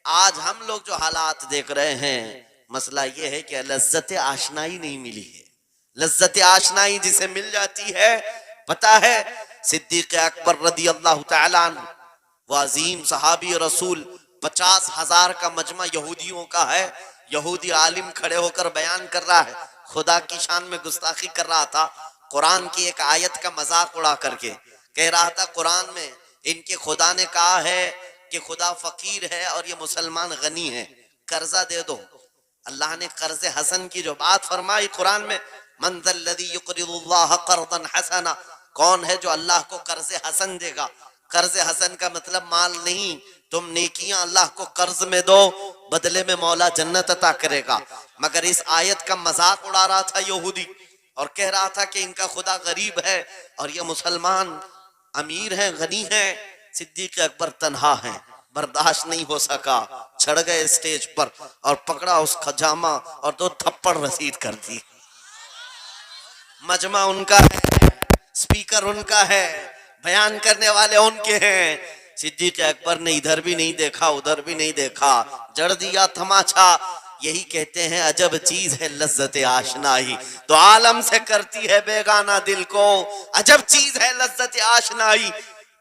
آج ہم لوگ جو حالات دیکھ رہے ہیں، مسئلہ یہ ہے کہ لذت آشنائی نہیں ملی ہے۔ لذت آشنائی جسے مل جاتی ہے، پتہ ہے صدیق اکبر رضی اللہ تعالیٰ عنہ، وہ عظیم صحابی رسول، 50,000 کا مجمع یہودیوں کا ہے، یہودی عالم کھڑے ہو کر بیان کر رہا ہے، خدا کی شان میں گستاخی کر رہا تھا، قرآن کی ایک آیت کا مذاق اڑا کر کے کہہ رہا تھا قرآن میں ان کے خدا نے کہا ہے کہ خدا فقیر ہے اور یہ مسلمان غنی ہے، قرضہ دے دو۔ اللہ نے قرض حسن کی جو بات فرمائی قرآن میں، من ذا الذی یقرض اللہ قرضا حسنا، کون ہے جو اللہ کو قرض حسن دے گا؟ قرض حسن کا مطلب مال نہیں، تم نیکیاں اللہ کو قرض میں دو، بدلے میں مولا جنت عطا کرے گا۔ مگر اس آیت کا مذاق اڑا رہا تھا یہودی اور کہہ رہا تھا کہ ان کا خدا غریب ہے اور یہ مسلمان امیر ہیں، غنی ہیں۔ صدیق اکبر تنہا ہیں، برداشت نہیں ہو سکا، چڑھ گئے اسٹیج پر اور پکڑا اس خجامہ اور 2 تھپڑ رسید کر دی۔ مجمع ان کا ہے، سپیکر ان کا ہے، بیان کرنے والے ان کے ہیں۔ صدیق اکبر نے ادھر بھی نہیں دیکھا ادھر بھی نہیں دیکھا، جڑ دیا تماچا۔ یہی کہتے ہیں عجب چیز ہے لذت آشنائی، تو عالم سے کرتی ہے بیگانہ دل کو، عجب چیز ہے لذت آشنائی۔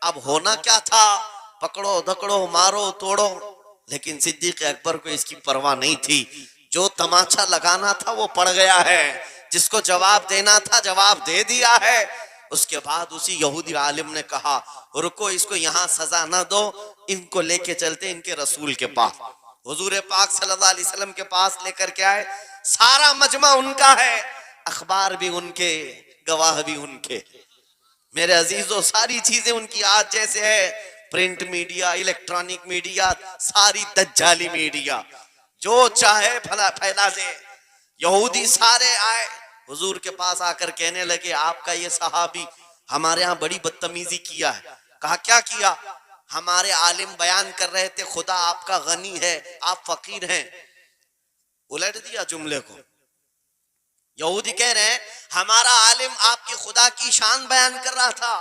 اب ہونا کیا تھا، پکڑو دکڑو مارو توڑو، لیکن صدیق اکبر کو اس کی پرواہ نہیں تھی۔ جو تماچا لگانا تھا وہ پڑ گیا ہے، جس کو جواب دینا تھا جواب دے دیا ہے۔ اس کے بعد اسی یہودی عالم نے کہا رکو، اس کو یہاں سزا نہ دو، ان کو لے کے چلتے ان کے رسول کے پاس۔ حضور پاک صلی اللہ علیہ وسلم کے پاس لے کر کے آئے، سارا مجمع ان کا ہے، اخبار بھی ان کے، گواہ بھی ان کے۔ میرے عزیزوں ساری چیزیں ان کی آج جیسے ہے، پرنٹ میڈیا، الیکٹرانک میڈیا، ساری دجالی میڈیا، جو چاہے پھیلا دے۔ یہودی سارے آئے حضور کے پاس آ کر کہنے لگے آپ کا یہ صحابی ہمارے ہاں بڑی بدتمیزی کیا ہے۔ کہا کیا کیا؟ ہمارے عالم بیان کر رہے تھے خدا آپ کا غنی ہے آپ فقیر ہیں۔ الٹ دیا جملے کو۔ یہودی کہہ رہے ہیں ہمارا عالم آپ کی خدا کی شان بیان کر رہا تھا،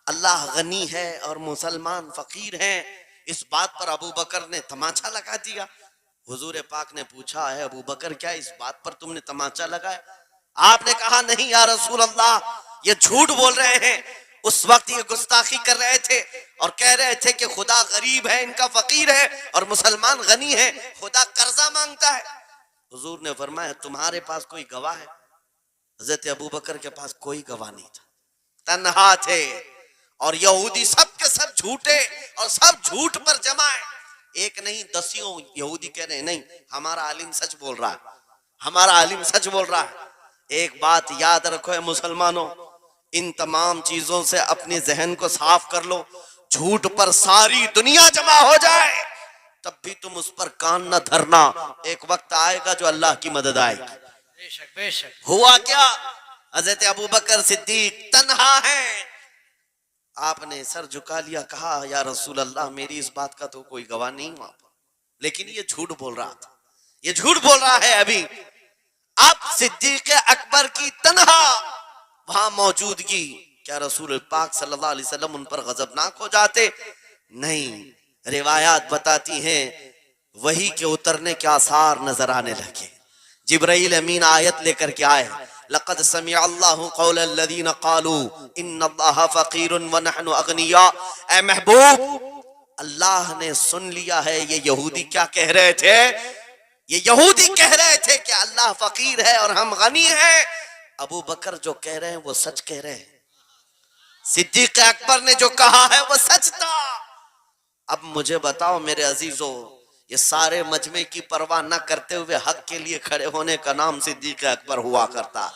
اللہ غنی ہے اور مسلمان فقیر ہیں۔ اس بات پر ابو بکر نے تماچا لگا دیا۔ حضور پاک نے پوچھا ہے ابو بکر کیا اس بات پر تم نے تماچا لگایا؟ آپ نے کہا نہیں یا رسول اللہ، یہ جھوٹ بول رہے ہیں، اس وقت یہ گستاخی کر رہے تھے اور کہہ رہے تھے کہ خدا غریب ہے، ان کا فقیر ہے اور مسلمان غنی ہے، خدا قرضہ مانگتا ہے۔ حضور نے فرمایا تمہارے پاس کوئی گواہ ہے؟ حضرت ابو بکر کے پاس کوئی گواہ نہیں تھا، تنہا تھے، اور یہودی سب کے سب جھوٹے اور سب جھوٹ پر جمع ہے، ایک نہیں دسیوں یہودی کہہ رہے ہیں نہیں ہمارا عالم سچ بول رہا ہے، ہمارا عالم سچ بول رہا ہے۔ ایک بات یاد رکھو اے مسلمانوں، ان تمام چیزوں سے اپنے ذہن کو صاف کر لو، جھوٹ پر ساری دنیا جمع ہو جائے تب بھی تم اس پر کان نہ دھرنا، ایک وقت آئے گا جو اللہ کی مدد آئے گی۔ بے شک بے شک۔ ہوا کیا، حضرت ابو بکر صدیق تنہا ہیں، آپ نے سر جھکا لیا، کہا یا رسول اللہ میری اس بات کا تو کوئی گواہ نہیں ہوا، لیکن یہ جھوٹ بول رہا تھا، یہ جھوٹ بول رہا ہے ابھی۔ اب صدیق اکبر کی تنہا وہاں موجودگی، کیا رسول پاک صلی اللہ علیہ وسلم ان پر غضبناک ہو جاتے؟ نہیں، روایات بتاتی ہیں وحی کے اترنے کے آثار نظر آنے لگے، جبرائیل امین آیت لے کر کے آئے، لقد سمع اللہ قول الذین قالوا ان اللہ فقیر ونحن اغنیاء۔ اے محبوب، اللہ نے سن لیا ہے یہ یہودی کیا کہہ رہے تھے، یہ یہودی کہہ رہے تھے کہ اللہ فقیر ہے اور ہم غنی ہیں، ابو بکر جو کہہ رہے ہیں وہ سچ کہہ رہے ہیں، صدیق اکبر نے جو کہا ہے وہ سچ تھا۔ اب مجھے بتاؤ میرے عزیزو، یہ سارے مجمع کی پرواہ نہ کرتے ہوئے حق کے لیے کھڑے ہونے کا نام صدیق اکبر ہوا کرتا،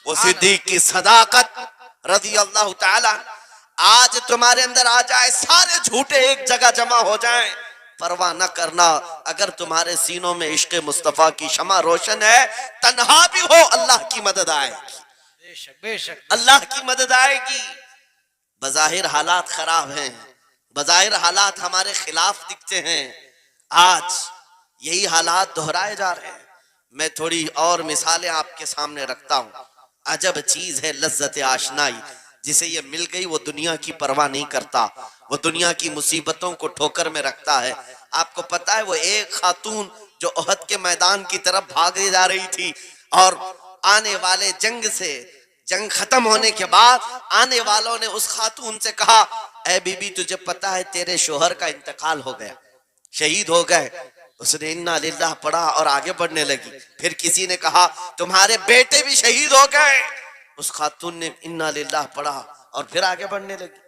وہ صدیق کی صداقت رضی اللہ تعالی۔ آج تمہارے اندر آ جائے سارے جھوٹے ایک جگہ جمع ہو جائیں، پرواہ نہ کرنا، اگر تمہارے سینوں میں عشق مصطفیٰ کی شمع روشن ہے، تنہا بھی ہو اللہ کی مدد آئے گی، بے شک بے شک۔ اللہ کی مدد آئے گی۔ بظاہر حالات خراب ہیں، بظاہر حالات ہمارے خلاف دکھتے ہیں، آج یہی حالات دہرائے جا رہے ہیں۔ میں تھوڑی اور مثالیں آپ کے سامنے رکھتا ہوں۔ عجب چیز ہے لذت آشنائی، جسے یہ مل گئی وہ دنیا کی پرواہ نہیں کرتا، وہ دنیا کی مصیبتوں کو ٹھوکر میں رکھتا ہے، آپ کو پتا ہے وہ ایک خاتون جو احد کے میدان کی طرف بھاگے جا رہی تھی اور آنے والے جنگ ختم ہونے کے بعد آنے والوں نے اس خاتون سے کہا اے بی بی تجھے پتا ہے تیرے شوہر کا انتقال ہو گیا، شہید ہو گئے۔ اس نے انا للہ پڑھا اور آگے بڑھنے لگی۔ پھر کسی نے کہا تمہارے بیٹے بھی شہید ہو گئے، اس خاتون نے انا للہ پڑھا اور پھر آگے بڑھنے لگی۔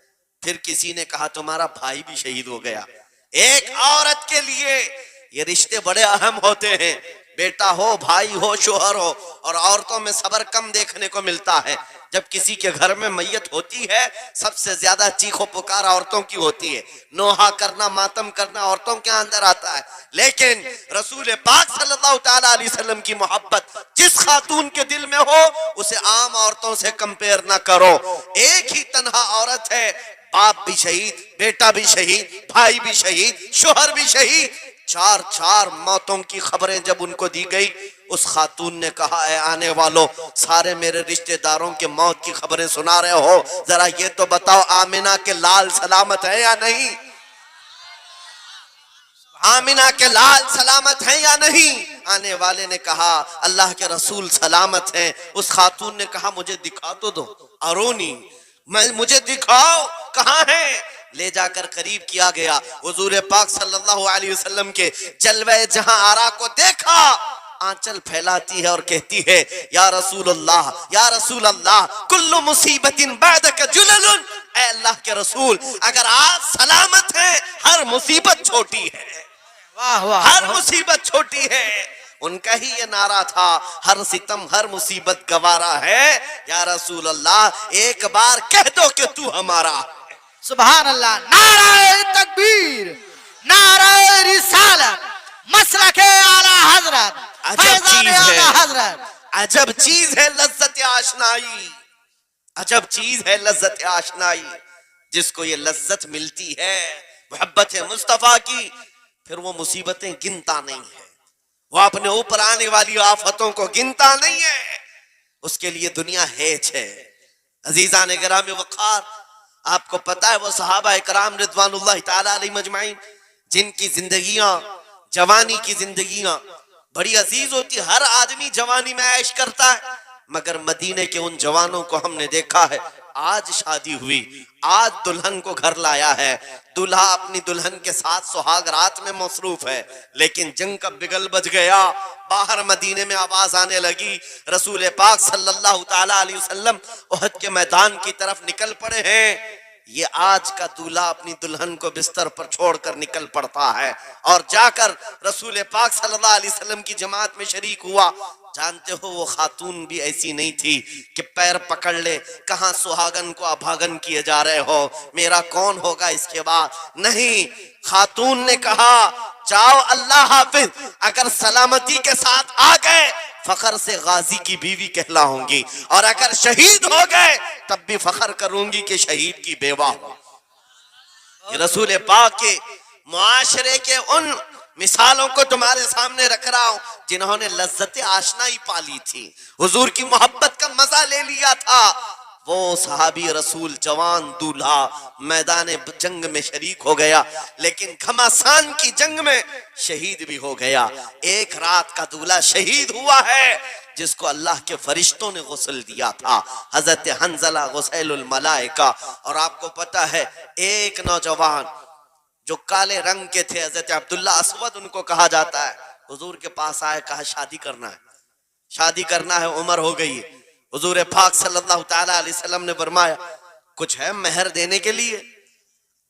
پھر کسی نے کہا تمہارا بھائی بھی شہید ہو گیا۔ ایک عورت کے لیے یہ رشتے بڑے اہم ہوتے ہیں، بیٹا ہو، بھائی ہو، شوہر ہو، اور عورتوں میں صبر کم دیکھنے کو ملتا ہے۔ جب کسی کے گھر میں میت ہوتی ہے سب سے زیادہ چیخ و پکار عورتوں کی ہوتی ہے، نوحہ کرنا، ماتم کرنا عورتوں کے اندر آتا ہے، لیکن رسول پاک صلی اللہ تعالیٰ علیہ وسلم کی محبت جس خاتون کے دل میں ہو اسے عام عورتوں سے کمپیر نہ کرو۔ ایک ہی تنہا عورت ہے، باپ بھی شہید، بیٹا بھی شہید، بھائی بھی شہید، شوہر بھی شہید، چار موتوں کی خبریں جب ان کو دی گئی، اس خاتون نے کہا اے آنے والوں، سارے میرے رشتہ داروں کے موت کی خبریں سنا رہے ہو، ذرا یہ تو بتاؤ آمنہ کے لال سلامت ہے یا نہیں؟ آمنہ کے لال سلامت ہیں یا نہیں؟ آنے والے نے کہا اللہ کے رسول سلامت ہیں۔ اس خاتون نے کہا مجھے دکھا تو دو، ارونی، مجھے دکھاؤ کہاں ہے؟ لے جا کر قریب کیا گیا، حضور پاک صلی اللہ علیہ وسلم کے جلوہ جہاں آرا کو دیکھا، آنچل پھیلاتی ہے اور کہتی ہے یا رسول اللہ، یا رسول اللہ، کل مصیبت بعدک جلل، اے اللہ کے رسول اگر آپ سلامت ہیں ہر مصیبت چھوٹی ہے، واہ واہ ہر مصیبت چھوٹی ہے۔ ان کا ہی یہ نعرہ تھا ہر ستم ہر مصیبت گوارا ہے، یا رسول اللہ ایک بار کہہ دو کہ تو ہمارا۔ سبحان اللہ، نعرہ تکبیر، نعرہ رسالت، مسلک اعلی حضرت، عجب فیضان چیز اعلی ہے، حضرت۔ عجب چیز ہے لذت آشنائی، عجب چیز ہے لذت آشنائی۔ جس کو یہ لذت ملتی ہے محبت مصطفیٰ کی، پھر وہ مصیبتیں گنتا نہیں ہے، وہ اپنے اوپر آنے والی آفتوں کو گنتا نہیں ہے، اس کے لیے دنیا ہیچ ہے۔ عزیزان گرامی وقار، آپ کو پتا ہے وہ صحابہ اکرام رضوان اللہ تعالیٰ علیہ مجمعین جن کی زندگیاں، جوانی کی زندگیاں بڑی عزیز ہوتی، ہر آدمی جوانی میں عیش کرتا ہے، مگر مدینے کے ان جوانوں کو ہم نے دیکھا ہے آج شادی ہوئی، آج دلہن کو گھر لایا ہے، دلہا اپنی دلہن کے ساتھ سہاگ رات میں مصروف ہے، لیکن جنگ کا بگل بج گیا، باہر مدینے میں آواز آنے لگی رسول پاک صلی اللہ تعالیٰ علیہ وسلم احد کے میدان کی طرف نکل پڑے ہیں۔ یہ آج کا دولہا اپنی دلہن کو بستر پر چھوڑ کر نکل پڑتا ہے اور جا کر رسول پاک صلی اللہ علیہ وسلم کی جماعت میں شریک ہوا۔ جانتے ہو وہ خاتون بھی ایسی نہیں تھی کہ پیر پکڑ لے، کہاں سہاگن کو ابھاگن کیے جا رہے ہو، میرا کون ہوگا اس کے بعد؟ نہیں، خاتون نے کہا جاؤ اللہ حافظ، اگر سلامتی کے ساتھ آ گئے فخر سے غازی کی بیوی کہلاؤں گی، اور اگر شہید ہو گئے تب بھی فخر کروں گی کہ شہید کی بیوہ ہو۔ یہ رسول پاک کے معاشرے کے ان مثالوں کو تمہارے سامنے رکھ رہا ہوں جنہوں نے لذت آشنائی پالی تھی، حضور کی محبت کا مزہ لے لیا تھا۔ وہ صحابی رسول جوان دولہا میدان جنگ میں شریک ہو گیا، لیکن گھماسان کی جنگ میں شہید بھی ہو گیا۔ ایک رات کا دولہا شہید ہوا ہے جس کو اللہ کے فرشتوں نے غسل دیا تھا، حضرت حنظلہ غسیل الملائکہ۔ اور آپ کو پتا ہے ایک نوجوان جو کالے رنگ کے تھے، حضرت عبداللہ اسود ان کو کہا جاتا ہے، حضور کے پاس آئے، کہا شادی کرنا ہے، شادی کرنا ہے، عمر ہو گئی ہے۔ حضور پاک صلی اللہ تعالیٰ علیہ وسلم نے فرمایا کچھ ہے مہر دینے کے لیے؟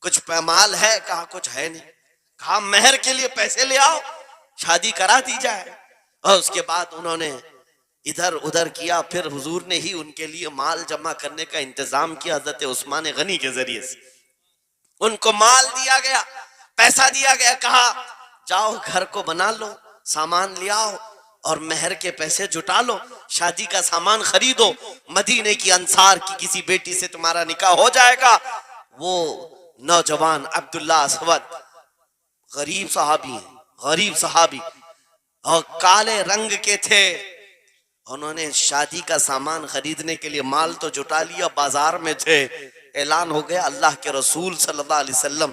کچھ پیمال ہے؟ کہا کچھ ہے نہیں۔ کہا مہر کے لیے پیسے لے آؤ، شادی کرا دی جائے۔ اور اس کے بعد انہوں نے ادھر ادھر کیا، پھر حضور نے ہی ان کے لیے مال جمع کرنے کا انتظام کیا حضرت عثمان غنی کے ذریعے سے۔ ان کو مال دیا گیا، پیسہ دیا گیا، کہا جاؤ گھر کو بنا لو، سامان لے آؤ اور مہر کے پیسے جٹا لو، شادی کا سامان خریدو، مدینے کی انصار کی کسی بیٹی سے تمہارا نکاح ہو جائے گا۔ وہ نوجوان عبداللہ اسود غریب صحابی ہیں، غریب صحابی اور کالے رنگ کے تھے، انہوں نے شادی کا سامان خریدنے کے لیے مال تو جٹا لیا، بازار میں تھے، اعلان ہو گیا اللہ کے رسول صلی اللہ علیہ وسلم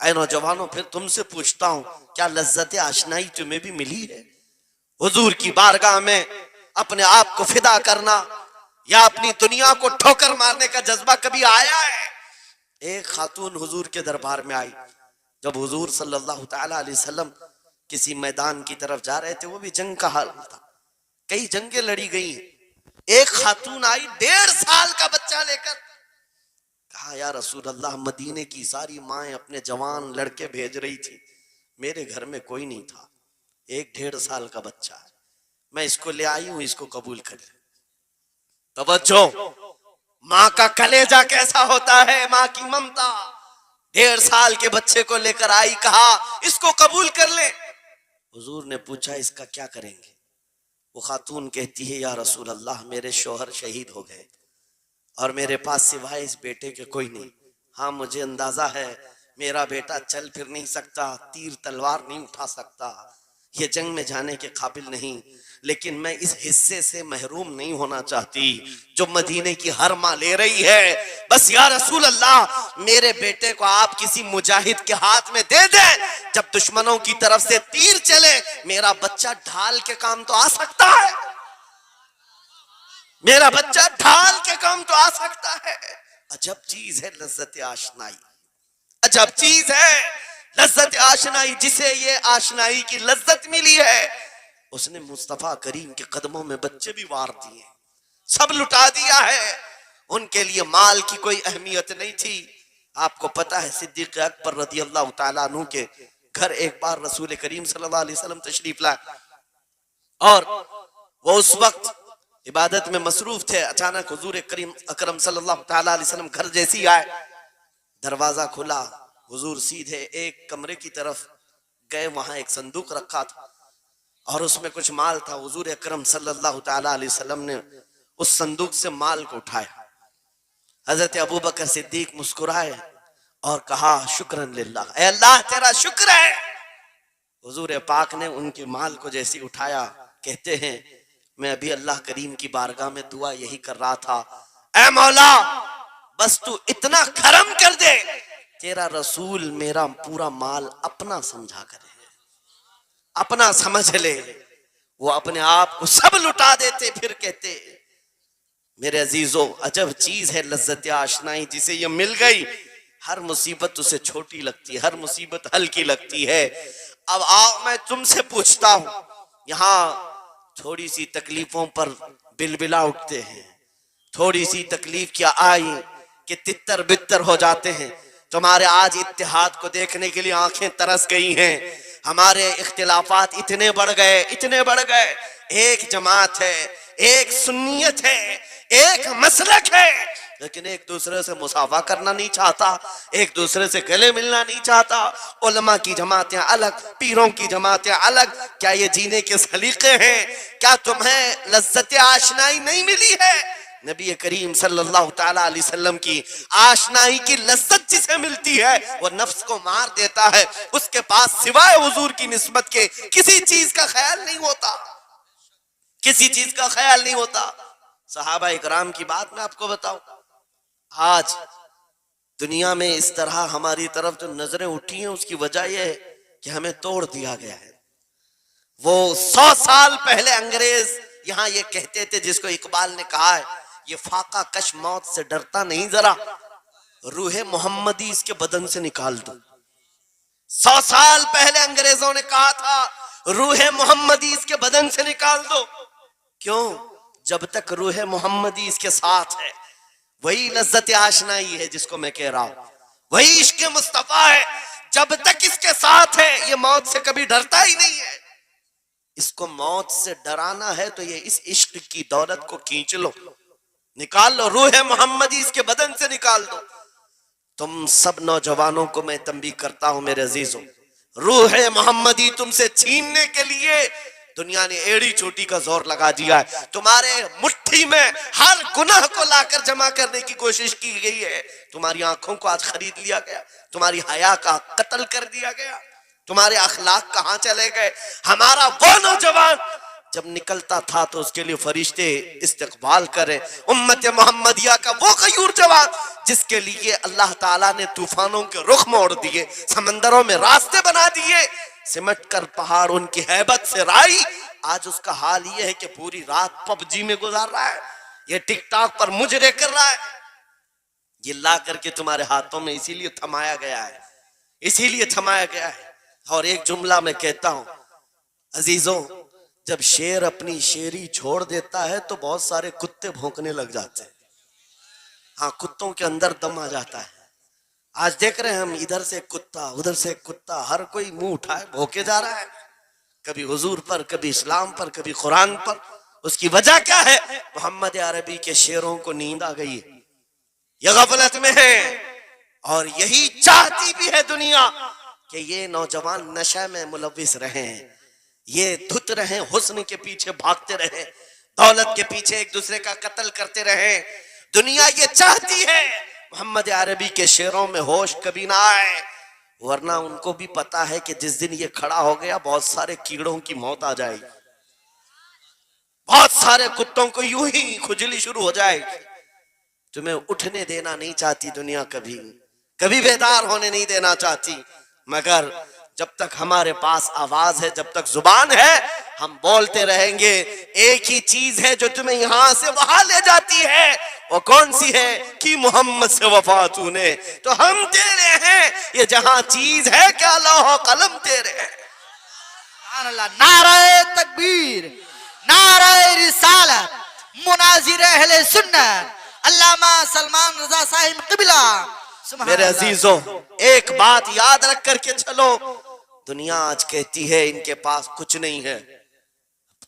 اے نوجوانوں پھر تم سے پوچھتا ہوں کیا لذت آشنائی تمہیں بھی ملی ہے؟ حضور کی بارگاہ میں اپنے آپ کو فدا کرنا یا اپنی دنیا کو ٹھوکر مارنے کا جذبہ کبھی آیا ہے؟ ایک خاتون حضور کے دربار میں آئی جب حضور صلی اللہ تعالی علیہ وسلم کسی میدان کی طرف جا رہے تھے، وہ بھی جنگ کا حال تھا، کئی جنگیں لڑی گئی ہیں۔ ایک خاتون آئی 1.5 سال کا بچہ لے کر، کہا یا رسول اللہ مدینے کی ساری مائیں اپنے جوان لڑکے بھیج رہی تھی، میرے گھر میں کوئی نہیں تھا، ایک 1.5 سال کا بچہ ہے، میں اس کو لے آئی ہوں، اس کو قبول کر لیں۔ توجہ، ماں کا کلیجہ کیسا ہوتا ہے، ماں کی ممتا۔ 1.5 سال کے بچے کو لے کر آئی، کہا اس کو قبول کر لیں۔ حضور نے پوچھا اس کا کیا کریں گے؟ وہ خاتون کہتی ہے یا رسول اللہ میرے شوہر شہید ہو گئے اور میرے پاس سوائے اس بیٹے کے کوئی نہیں۔ ہاں مجھے اندازہ ہے میرا بیٹا چل پھر نہیں سکتا، تیر تلوار نہیں اٹھا سکتا، یہ جنگ میں جانے کے قابل نہیں، لیکن میں اس حصے سے محروم نہیں ہونا چاہتی جو مدینے کی ہر ماں لے رہی ہے۔ بس یا رسول اللہ میرے بیٹے کو آپ کسی مجاہد کے ہاتھ میں دے دیں، جب دشمنوں کی طرف سے تیر چلے میرا بچہ ڈھال کے کام تو آ سکتا ہے، میرا بچہ ڈھال کے کام تو آ سکتا ہے۔ عجب چیز ہے لذت آشنائی، عجب چیز ہے لذت آشنائی۔ جسے یہ آشنائی کی لذت ملی ہے اس نے مصطفیٰ کریم کے قدموں میں بچے بھی وار دیے، سب لٹا دیا ہے۔ ان کے لیے مال کی کوئی اہمیت نہیں تھی۔ آپ کو پتا ہے صدیق اکبر رضی اللہ تعالیٰ عنہ کے گھر ایک بار رسول کریم صلی اللہ علیہ وسلم تشریف لائے اور وہ اس وقت عبادت میں مصروف تھے۔ اچانک حضور کریم اکرم صلی اللہ تعالیٰ علیہ وسلم گھر جیسی آئے، دروازہ کھلا، حضور سیدھے ایک کمرے کی طرف گئے، وہاں ایک صندوق رکھا تھا اور اس میں کچھ مال تھا۔ حضور اکرم صلی اللہ تعالیٰ علیہ وسلم نے اس صندوق سے مال کو اٹھایا۔ حضرت ابوبکر صدیق مسکرائے اور کہا شکرن للہ، اے اللہ تیرا شکر ہے۔ حضور پاک نے ان کے مال کو جیسی اٹھایا، کہتے ہیں میں ابھی اللہ کریم کی بارگاہ میں دعا یہی کر رہا تھا، اے مولا بس تو اتنا کرم کر دے تیرا رسول میرا پورا مال اپنا سمجھا کرے، اپنا سمجھ لے۔ وہ اپنے آپ کو سب لٹا دیتے، پھر کہتے میرے عزیزو عجب چیز ہے لذت آشنائی، جسے یہ مل گئی ہر مصیبت اسے چھوٹی لگتی ہے، ہر مصیبت ہلکی لگتی ہے۔ اب آؤ میں تم سے پوچھتا ہوں، یہاں تھوڑی سی تکلیفوں پر بلبلا اٹھتے ہیں، تھوڑی سی تکلیف کیا آئی کہ تتر بتر ہو جاتے ہیں۔ تمہارے آج اتحاد کو دیکھنے کے لیے آنکھیں ترس گئی ہیں، ہمارے اختلافات اتنے بڑھ گئے، اتنے بڑھ گئے۔ ایک جماعت ہے، ایک سنیت ہے، ایک مسلک ہے، لیکن ایک دوسرے سے مصافحہ کرنا نہیں چاہتا، ایک دوسرے سے گلے ملنا نہیں چاہتا۔ علماء کی جماعتیں الگ، پیروں کی جماعتیں الگ۔ کیا یہ جینے کے سلیقے ہیں؟ کیا تمہیں لذت آشنائی نہیں ملی ہے؟ نبی کریم صلی اللہ تعالیٰ علیہ وسلم کی آشنائی کی لذت جسے ملتی ہے وہ نفس کو مار دیتا ہے، اس کے پاس سوائے حضور کی نسبت کے کسی چیز کا خیال نہیں ہوتا، کسی چیز کا خیال نہیں ہوتا۔ صحابہ اکرام کی بات میں آپ کو بتاؤں، آج دنیا میں اس طرح ہماری طرف جو نظریں اٹھی ہیں اس کی وجہ یہ ہے کہ ہمیں توڑ دیا گیا ہے۔ وہ 100 سال پہلے انگریز یہاں یہ کہتے تھے، جس کو اقبال نے کہا ہے یہ فاقہ کش موت سے ڈرتا نہیں، ذرا روح محمدی اس کے بدن سے نکال دو۔ 100 سال پہلے انگریزوں نے کہا تھا روح محمدی اس کے بدن سے نکال دو۔ کیوں؟ جب تک روح محمدی اس کے ساتھ ہے، وہی لذت آشنائی ہے جس کو میں کہہ رہا ہوں، وہی عشق مصطفیٰ ہے۔ جب تک اس کے ساتھ ہے یہ موت سے کبھی ڈرتا ہی نہیں ہے۔ اس کو موت سے ڈرانا ہے تو یہ اس عشق کی دولت کو کھینچ لو، نکال لو، روح محمدی اس کے بدن سے نکال دو۔ تم سب نوجوانوں کو میں تنبیہ کرتا ہوں میرے عزیزوں، روح محمدی تم سے چھیننے کے لیے دنیا نے ایڑی چوٹی کا زور لگا دیا ہے۔ تمہارے مٹھی میں ہر گناہ کو لا کر جمع کرنے کی کوشش کی گئی ہے۔ تمہاری آنکھوں کو آج خرید لیا گیا، تمہاری حیا کا قتل کر دیا گیا، تمہارے اخلاق کہاں چلے گئے؟ ہمارا وہ نوجوان جب نکلتا تھا تو اس کے لیے فرشتے استقبال کرے. امت محمدیہ کا وہ غیور جوان جس کے لیے اللہ تعالیٰ نے طوفانوں کے رخ موڑ دیے, سمندروں میں راستے بنا دیے, سمٹ کر پہاڑ ان کی ہیبت سے رائی. آج اس کا حال یہ ہے کہ پوری رات پب جی میں گزار رہا ہے, یہ ٹک ٹاک پر مجرے کر رہا ہے. یہ لا کر کے تمہارے ہاتھوں میں اسی لیے تھمایا گیا ہے, اسی لیے تھمایا گیا ہے. اور ایک جملہ میں کہتا ہوں عزیزوں, جب شیر اپنی شیری چھوڑ دیتا ہے تو بہت سارے کتے بھونکنے لگ جاتے ہیں. ہاں, کتوں کے اندر دم آ جاتا ہے. آج دیکھ رہے ہیں ہم, ادھر سے کتا ادھر سے کتا, ہر کوئی منہ اٹھائے بھونکے جا رہا ہے, کبھی حضور پر, کبھی اسلام پر, کبھی قرآن پر. اس کی وجہ کیا ہے؟ محمد عربی کے شعروں کو نیند آ گئی ہے, یہ غفلت میں ہے. اور یہی چاہتی بھی ہے دنیا کہ یہ نوجوان نشے میں ملوث رہیں, یہ دھت رہیں, حسن کے پیچھے بھاگتے رہیں, دولت کے پیچھے ایک دوسرے کا قتل کرتے رہیں. دنیا یہ چاہتی ہے محمد عربی کے شعروں میں ہوش کبھی نہ آئے, ورنہ ان کو بھی پتا ہے کہ جس دن یہ کھڑا ہو گیا بہت سارے کیڑوں کی موت آ جائے گی, بہت سارے کتوں کو یوں ہی کھجلی شروع ہو جائے گی. تمہیں اٹھنے دینا نہیں چاہتی دنیا, کبھی کبھی بیدار ہونے نہیں دینا چاہتی, مگر جب تک ہمارے پاس آواز ہے, جب تک زبان ہے, ہم بولتے رہیں گے. ایک ہی چیز ہے جو تمہیں یہاں سے وہاں لے جاتی ہے, وہ کون سی ہے؟ کہ محمد سے وفا تو نے, تو ہم تیرے ہیں. یہ جہاں چیز ہے کیا لوح و قلم تیرے ہیں. سبحان اللہ. نعرہ تکبیر, نعرہ رسالت, مناظر اہل سنت علامہ سلمان رضا صاحب قبلہ. میرے عزیزوں, ایک بات یاد رکھ کر کے چلو, دنیا آج کہتی ہے ان کے پاس کچھ نہیں ہے.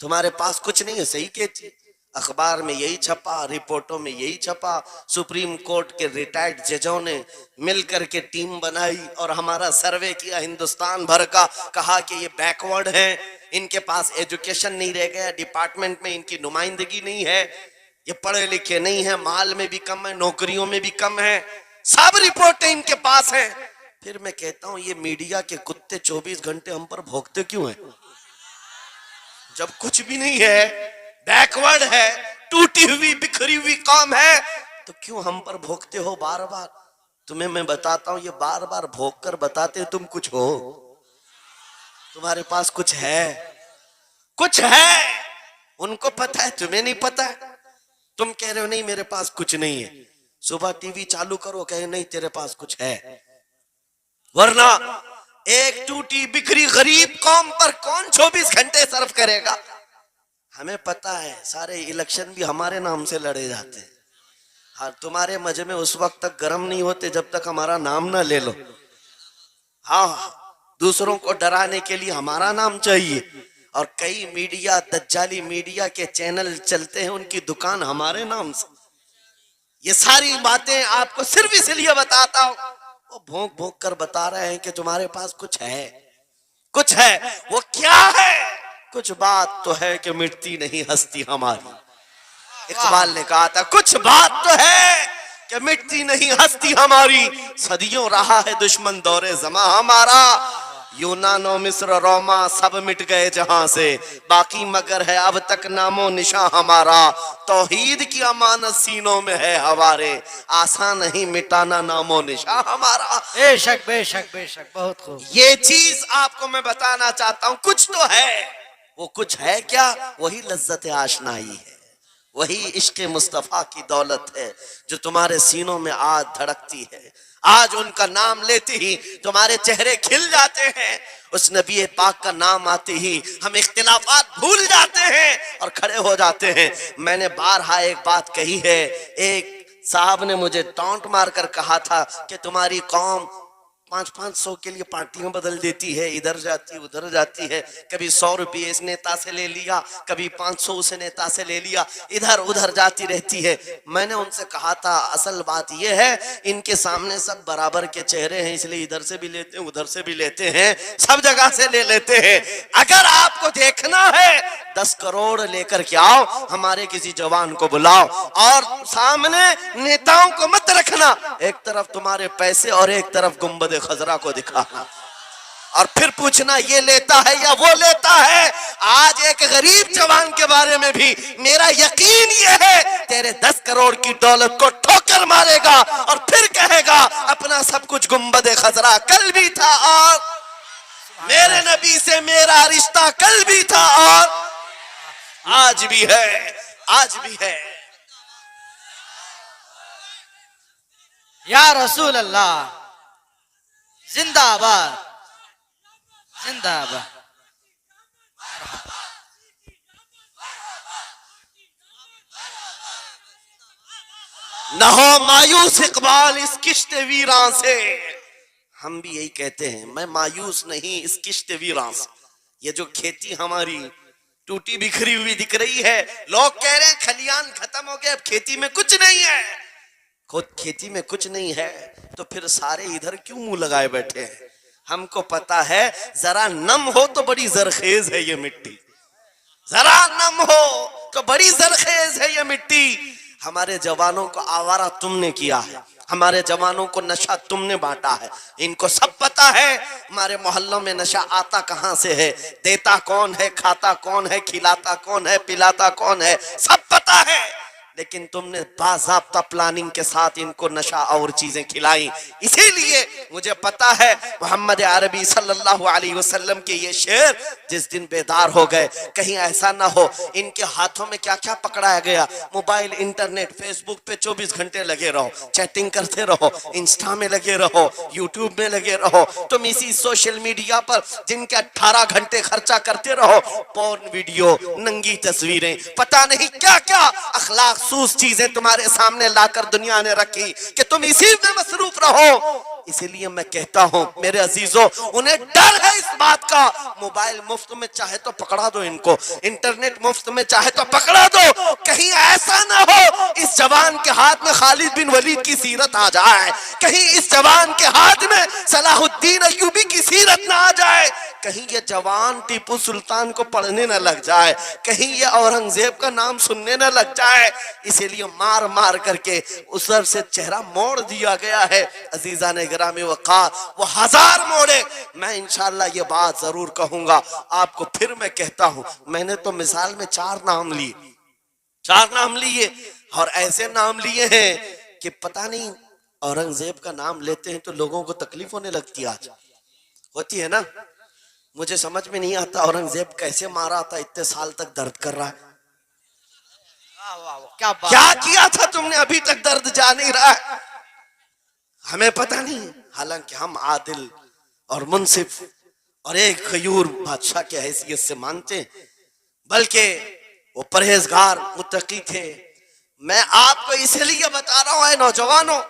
تمہارے پاس کچھ نہیں ہے, صحیح کہتی, اخبار میں یہی چھپا, رپورٹوں میں یہی چھپا. سپریم کورٹ کے ریٹائرڈ ججوں نے مل کر کے ٹیم بنائی اور ہمارا سروے کیا ہندوستان بھر کا, کہا کہ یہ بیکورڈ ہیں, ان کے پاس ایجوکیشن نہیں رہ گیا, ڈپارٹمنٹ میں ان کی نمائندگی نہیں ہے, یہ پڑھے لکھے نہیں ہیں, مال میں بھی کم ہے, نوکریوں میں بھی کم ہے, سب رپورٹیں ان کے پاس ہیں. پھر میں کہتا ہوں یہ میڈیا کے کتے 24 گھنٹے ہم پر بھونکتے کیوں ہیں؟ جب کچھ بھی نہیں ہے, بیکورڈ ہے, ٹوٹی ہوئی بکھری ہوئی قوم ہے, تو کیوں ہم پر بھونکتے ہو بار بار؟ تمہیں میں بتاتا ہوں, یہ بار بار بھونک کر بتاتے تم کچھ ہو, تمہارے پاس کچھ ہے, کچھ ہے. ان کو پتا ہے, تمہیں نہیں پتا ہے. تم کہہ رہے ہو نہیں میرے پاس کچھ نہیں ہے, صبح ٹی وی چالو کرو, کہے نہیں تیرے پاس کچھ ہے. ورنہ ایک ٹوٹی بکھری غریب قوم پر کون 24 گھنٹے صرف کرے گا؟ ہمیں پتا ہے سارے الیکشن بھی ہمارے نام سے لڑے جاتے ہیں. ہاں, تمہارے مجمع میں اس وقت تک گرم نہیں ہوتے جب تک ہمارا نام نہ لے لو. ہاں, دوسروں کو ڈرانے کے لیے ہمارا نام چاہیے, اور کئی میڈیا, دجالی میڈیا کے چینل چلتے ہیں, ان کی دکان ہمارے نام سے. یہ ساری باتیں آپ کو صرف اس لیے بتاتا ہوں, وہ بھونک بھونک کر بتا رہے ہیں کہ تمہارے پاس کچھ ہے, کچھ ہے. وہ کیا ہے؟ کچھ بات تو ہے کہ مٹتی نہیں ہستی ہماری. اقبال نے کہا تھا کچھ بات تو ہے کہ مٹتی نہیں ہستی ہماری, صدیوں رہا ہے دشمن دور زماں ہمارا. یونان و مصر روما سب مٹ گئے جہاں سے, باقی مگر ہے اب تک نام و نشاں ہمارا. توحید کی امانت سینوں میں ہے ہمارے, آسان نہیں مٹانا نام و نشاں ہمارا. بے شک بے شک بے شک, بہت خوب. یہ چیز آپ کو میں بتانا چاہتا ہوں, کچھ تو ہے. وہ کچھ ہے کیا؟ وہی لذت آشنائی ہے, وہی عشق مصطفیٰ کی دولت ہے جو تمہارے سینوں میں آج دھڑکتی ہے. آج ان کا نام لیتے ہی تمہارے چہرے کھل جاتے ہیں, اس نبی پاک کا نام آتے ہی ہم اختلافات بھول جاتے ہیں اور کھڑے ہو جاتے ہیں. میں نے بارہا ایک بات کہی ہے, ایک صاحب نے مجھے ٹانٹ مار کر کہا تھا کہ تمہاری قوم 500 کے لیے پارٹیاں بدل دیتی ہے, ادھر جاتی ادھر جاتی ہے, کبھی 100 روپے اس نیتا سے لے لیا, کبھی 500 اس نیتا سے لے لیا, ادھر ادھر جاتی رہتی ہے. میں نے ان سے کہا تھا اصل بات یہ ہے ان کے سامنے سب برابر کے چہرے ہیں, اس لیے ادھر سے بھی لیتے ہیں ادھر سے بھی لیتے ہیں, سب جگہ سے لے لیتے ہیں. اگر آپ کو دیکھنا ہے 10 کروڑ لے کر کے آؤ, ہمارے کسی جوان کو بلاؤ, اور سامنے نیتاؤں کو مت رکھنا, ایک طرف تمہارے پیسے اور ایک طرف گنبد خضرا کو دکھانا. 10 کروڑ لے کر کے آؤ, ہمارے کسی جوان کو بلاؤ, اور سامنے نیتاؤں کو مت رکھنا, ایک طرف تمہارے پیسے اور ایک طرف گنبد خضرا کو دکھانا. اور پھر پوچھنا یہ لیتا ہے یا وہ لیتا ہے. آج ایک غریب جوان کے بارے میں بھی میرا یقین یہ ہے تیرے 10 کروڑ کی دولت کو ٹھوکر مارے گا اور پھر کہے گا اپنا سب کچھ گنبد خضرا کل بھی تھا اور میرے نبی سے میرا رشتہ کل بھی تھا اور آج بھی ہے. آج بھی ہے. یا رسول اللہ زندہ باد زندہ باد. نہ ہو مایوس اقبال اس کشت ویراں سے. ہم بھی یہی کہتے ہیں میں مایوس نہیں اس کشت ویراں سے. یہ جو کھیتی ہماری ٹوٹی بکھری ہوئی دکھ رہی ہے, لوگ کہہ رہے ہیں کھلیان ختم ہو گئے اب کھیتی میں کچھ نہیں ہے. خود کھیتی میں کچھ نہیں ہے تو پھر سارے ادھر کیوں منہ لگائے بیٹھے ہیں؟ ہم کو پتا ہے ذرا نم ہو تو بڑی زرخیز ہے یہ مٹی. ذرا نم ہو تو بڑی زرخیز ہے یہ مٹی. ہمارے جوانوں کو آوارہ تم نے کیا ہے, ہمارے جوانوں کو نشہ تم نے بانٹا ہے. ان کو سب پتا ہے ہمارے محلوں میں نشہ آتا کہاں سے ہے, دیتا کون ہے, کھاتا کون ہے, کھلاتا کون ہے, پلاتا کون ہے, سب پتا ہے. لیکن تم نے باضابطہ پلاننگ کے ساتھ ان کو نشہ اور چیزیں کھلائیں. اسی لیے مجھے پتا ہے محمد عربی صلی اللہ علیہ وسلم کے یہ شعر جس دن بیدار ہو گئے کہیں ایسا نہ ہو ان کے ہاتھوں میں کیا کیا پکڑایا گیا. موبائل, انٹرنیٹ, فیس بک پہ 24 گھنٹے لگے رہو, چیٹنگ کرتے رہو, انسٹا میں لگے رہو, یوٹیوب میں لگے رہو. تم اسی سوشل میڈیا پر جن کے 18 گھنٹے خرچہ کرتے رہو, پورن ویڈیو, ننگی تصویریں, پتہ نہیں کیا کیا اخلاق سوز چیزیں تمہارے سامنے لا کر دنیا نے رکھی کہ تم اسی میں مصروف رہو. اسی لیے میں کہتا ہوں میرے عزیزوں انہیں ڈر ہے اس بات کا. موبائل مفت میں چاہے تو پکڑا دو ان کو, انٹرنیٹ مفت میں چاہے تو پکڑا دو, کہیں ایسا نہ ہو اس جوان کے ہاتھ میں خالد بن ولید کی سیرت آ جائے, کہیں اس جوان کے ہاتھ میں صلاح الدین ایوبی کی سیرت نہ آ جائے, کہیں یہ جوان ٹیپو سلطان کو پڑھنے نہ لگ جائے, کہیں یہ اورنگزیب کا نام سننے نہ لگ جائے. اسی لیے مار مار کر کے اس طرف سے چہرہ موڑ دیا گیا ہے. عزیزان گرامی وقار وہ 1000 موڑے. میں انشاءاللہ یہ بات ضرور کہوں گا آپ کو, پھر میں کہتا ہوں میں نے تو مثال میں 4 نام لیے, 4 نام لیے اور ایسے نام لیے ہیں کہ پتہ نہیں اورنگزیب کا نام لیتے ہیں تو لوگوں کو تکلیف ہونے لگتی ہے. آج ہوتی ہے نا, مجھے سمجھ میں نہیں آتا اورنگزیب کیسے مارا تھا, اتنے سال تک درد کر رہا ہے. کیا کیا تھا تم نے ابھی تک درد جا نہیں رہا ہے, ہمیں پتہ نہیں. حالانکہ ہم عادل اور منصف اور ایک غیور بادشاہ کی حیثیت سے مانتے ہیں, بلکہ وہ پرہیزگار متقی تھے. میں آپ کو اس لیے بتا رہا ہوں اے نوجوانوں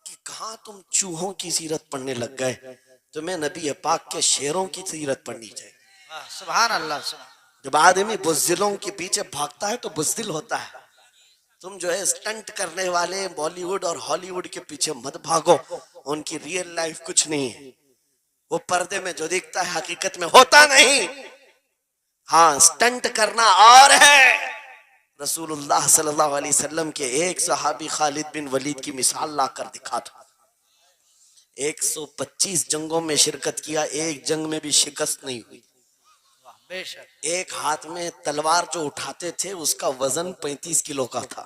کہ کہاں تم چوہوں کی سیرت پڑھنے لگ گئے, تمہیں نبی پاک کے شیروں کی سیرت پڑھنی چاہیے. سبحان اللہ. جب آدمی بزدلوں کے پیچھے بھاگتا ہے تو بزدل ہوتا ہے. تم جو ہے سٹنٹ کرنے والے بالی ووڈ اور ہالی ووڈ کے پیچھے مت بھاگو, ان کی ریئل لائف کچھ نہیں ہے. وہ پردے میں جو دیکھتا ہے حقیقت میں ہوتا نہیں. ہاں سٹنٹ کرنا اور ہے. رسول اللہ صلی اللہ علیہ وسلم کے ایک صحابی خالد بن ولید کی مثال لا کر دکھا تھا. 125 جنگوں میں شرکت کیا, ایک جنگ میں بھی شکست نہیں ہوئی. ایک ہاتھ میں تلوار جو اٹھاتے تھے اس کا وزن 35 کلو کا تھا,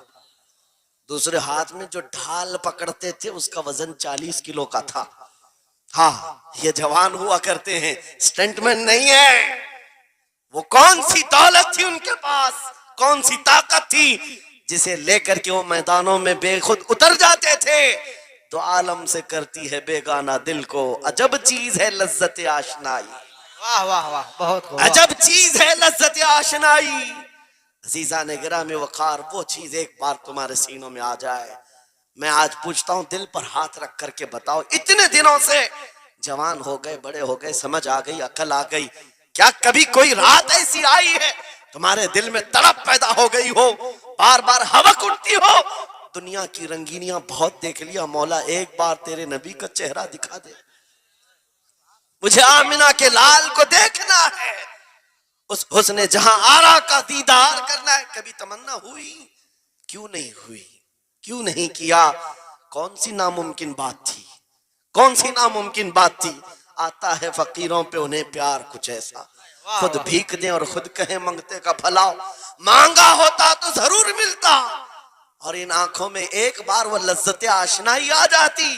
دوسرے ہاتھ میں جو ڈھال پکڑتے تھے اس کا وزن 40 کلو کا تھا. ہاں یہ جوان ہوا کرتے ہیں, سٹنٹ مین نہیں ہے. وہ کون سی دولت تھی ان کے پاس, کون سی طاقت تھی جسے لے کر کے وہ میدانوں میں بے خود اتر جاتے تھے. تو عالم سے کرتی ہے بیگانہ دل کو عجب چیز ہے لذت آشنائی. واہ واہ واہ, بہت خوب. عجب چیز ہے لذت آشنائی. عزیزان گرامی وقار وہ چیز ایک بار تمہارے سینوں میں آ جائے. میں آج پوچھتا ہوں دل پر ہاتھ رکھ کر کے بتاؤ, اتنے دنوں سے جوان ہو گئے, بڑے ہو گئے, سمجھ آ گئی, عقل آ گئی, کیا کبھی کوئی رات ایسی آئی ہے تمہارے دل میں تڑپ پیدا ہو گئی ہو, بار بار حوق اٹھتی ہو؟ دنیا کی رنگینیاں بہت دیکھ لیا, مولا ایک بار تیرے نبی کا چہرہ دکھا دے, مجھے آمنہ کے لال کو دیکھنا ہے, اس حسن جہاں آرا کا دیدار کرنا ہے. کبھی تمنا ہوئی؟ کیوں نہیں ہوئی, کیوں نہیں کیا؟ کون سی ناممکن بات تھی, کون سی ناممکن بات تھی؟ آتا ہے فقیروں پہ انہیں پیار کچھ ایسا واہ خود واہ۔ بھیک دیں اور خود کہیں منگتے کا بھلا مانگا ہوتا تو ضرور ملتا اور ان آنکھوں میں ایک بار وہ لذت آشنائی آ جاتی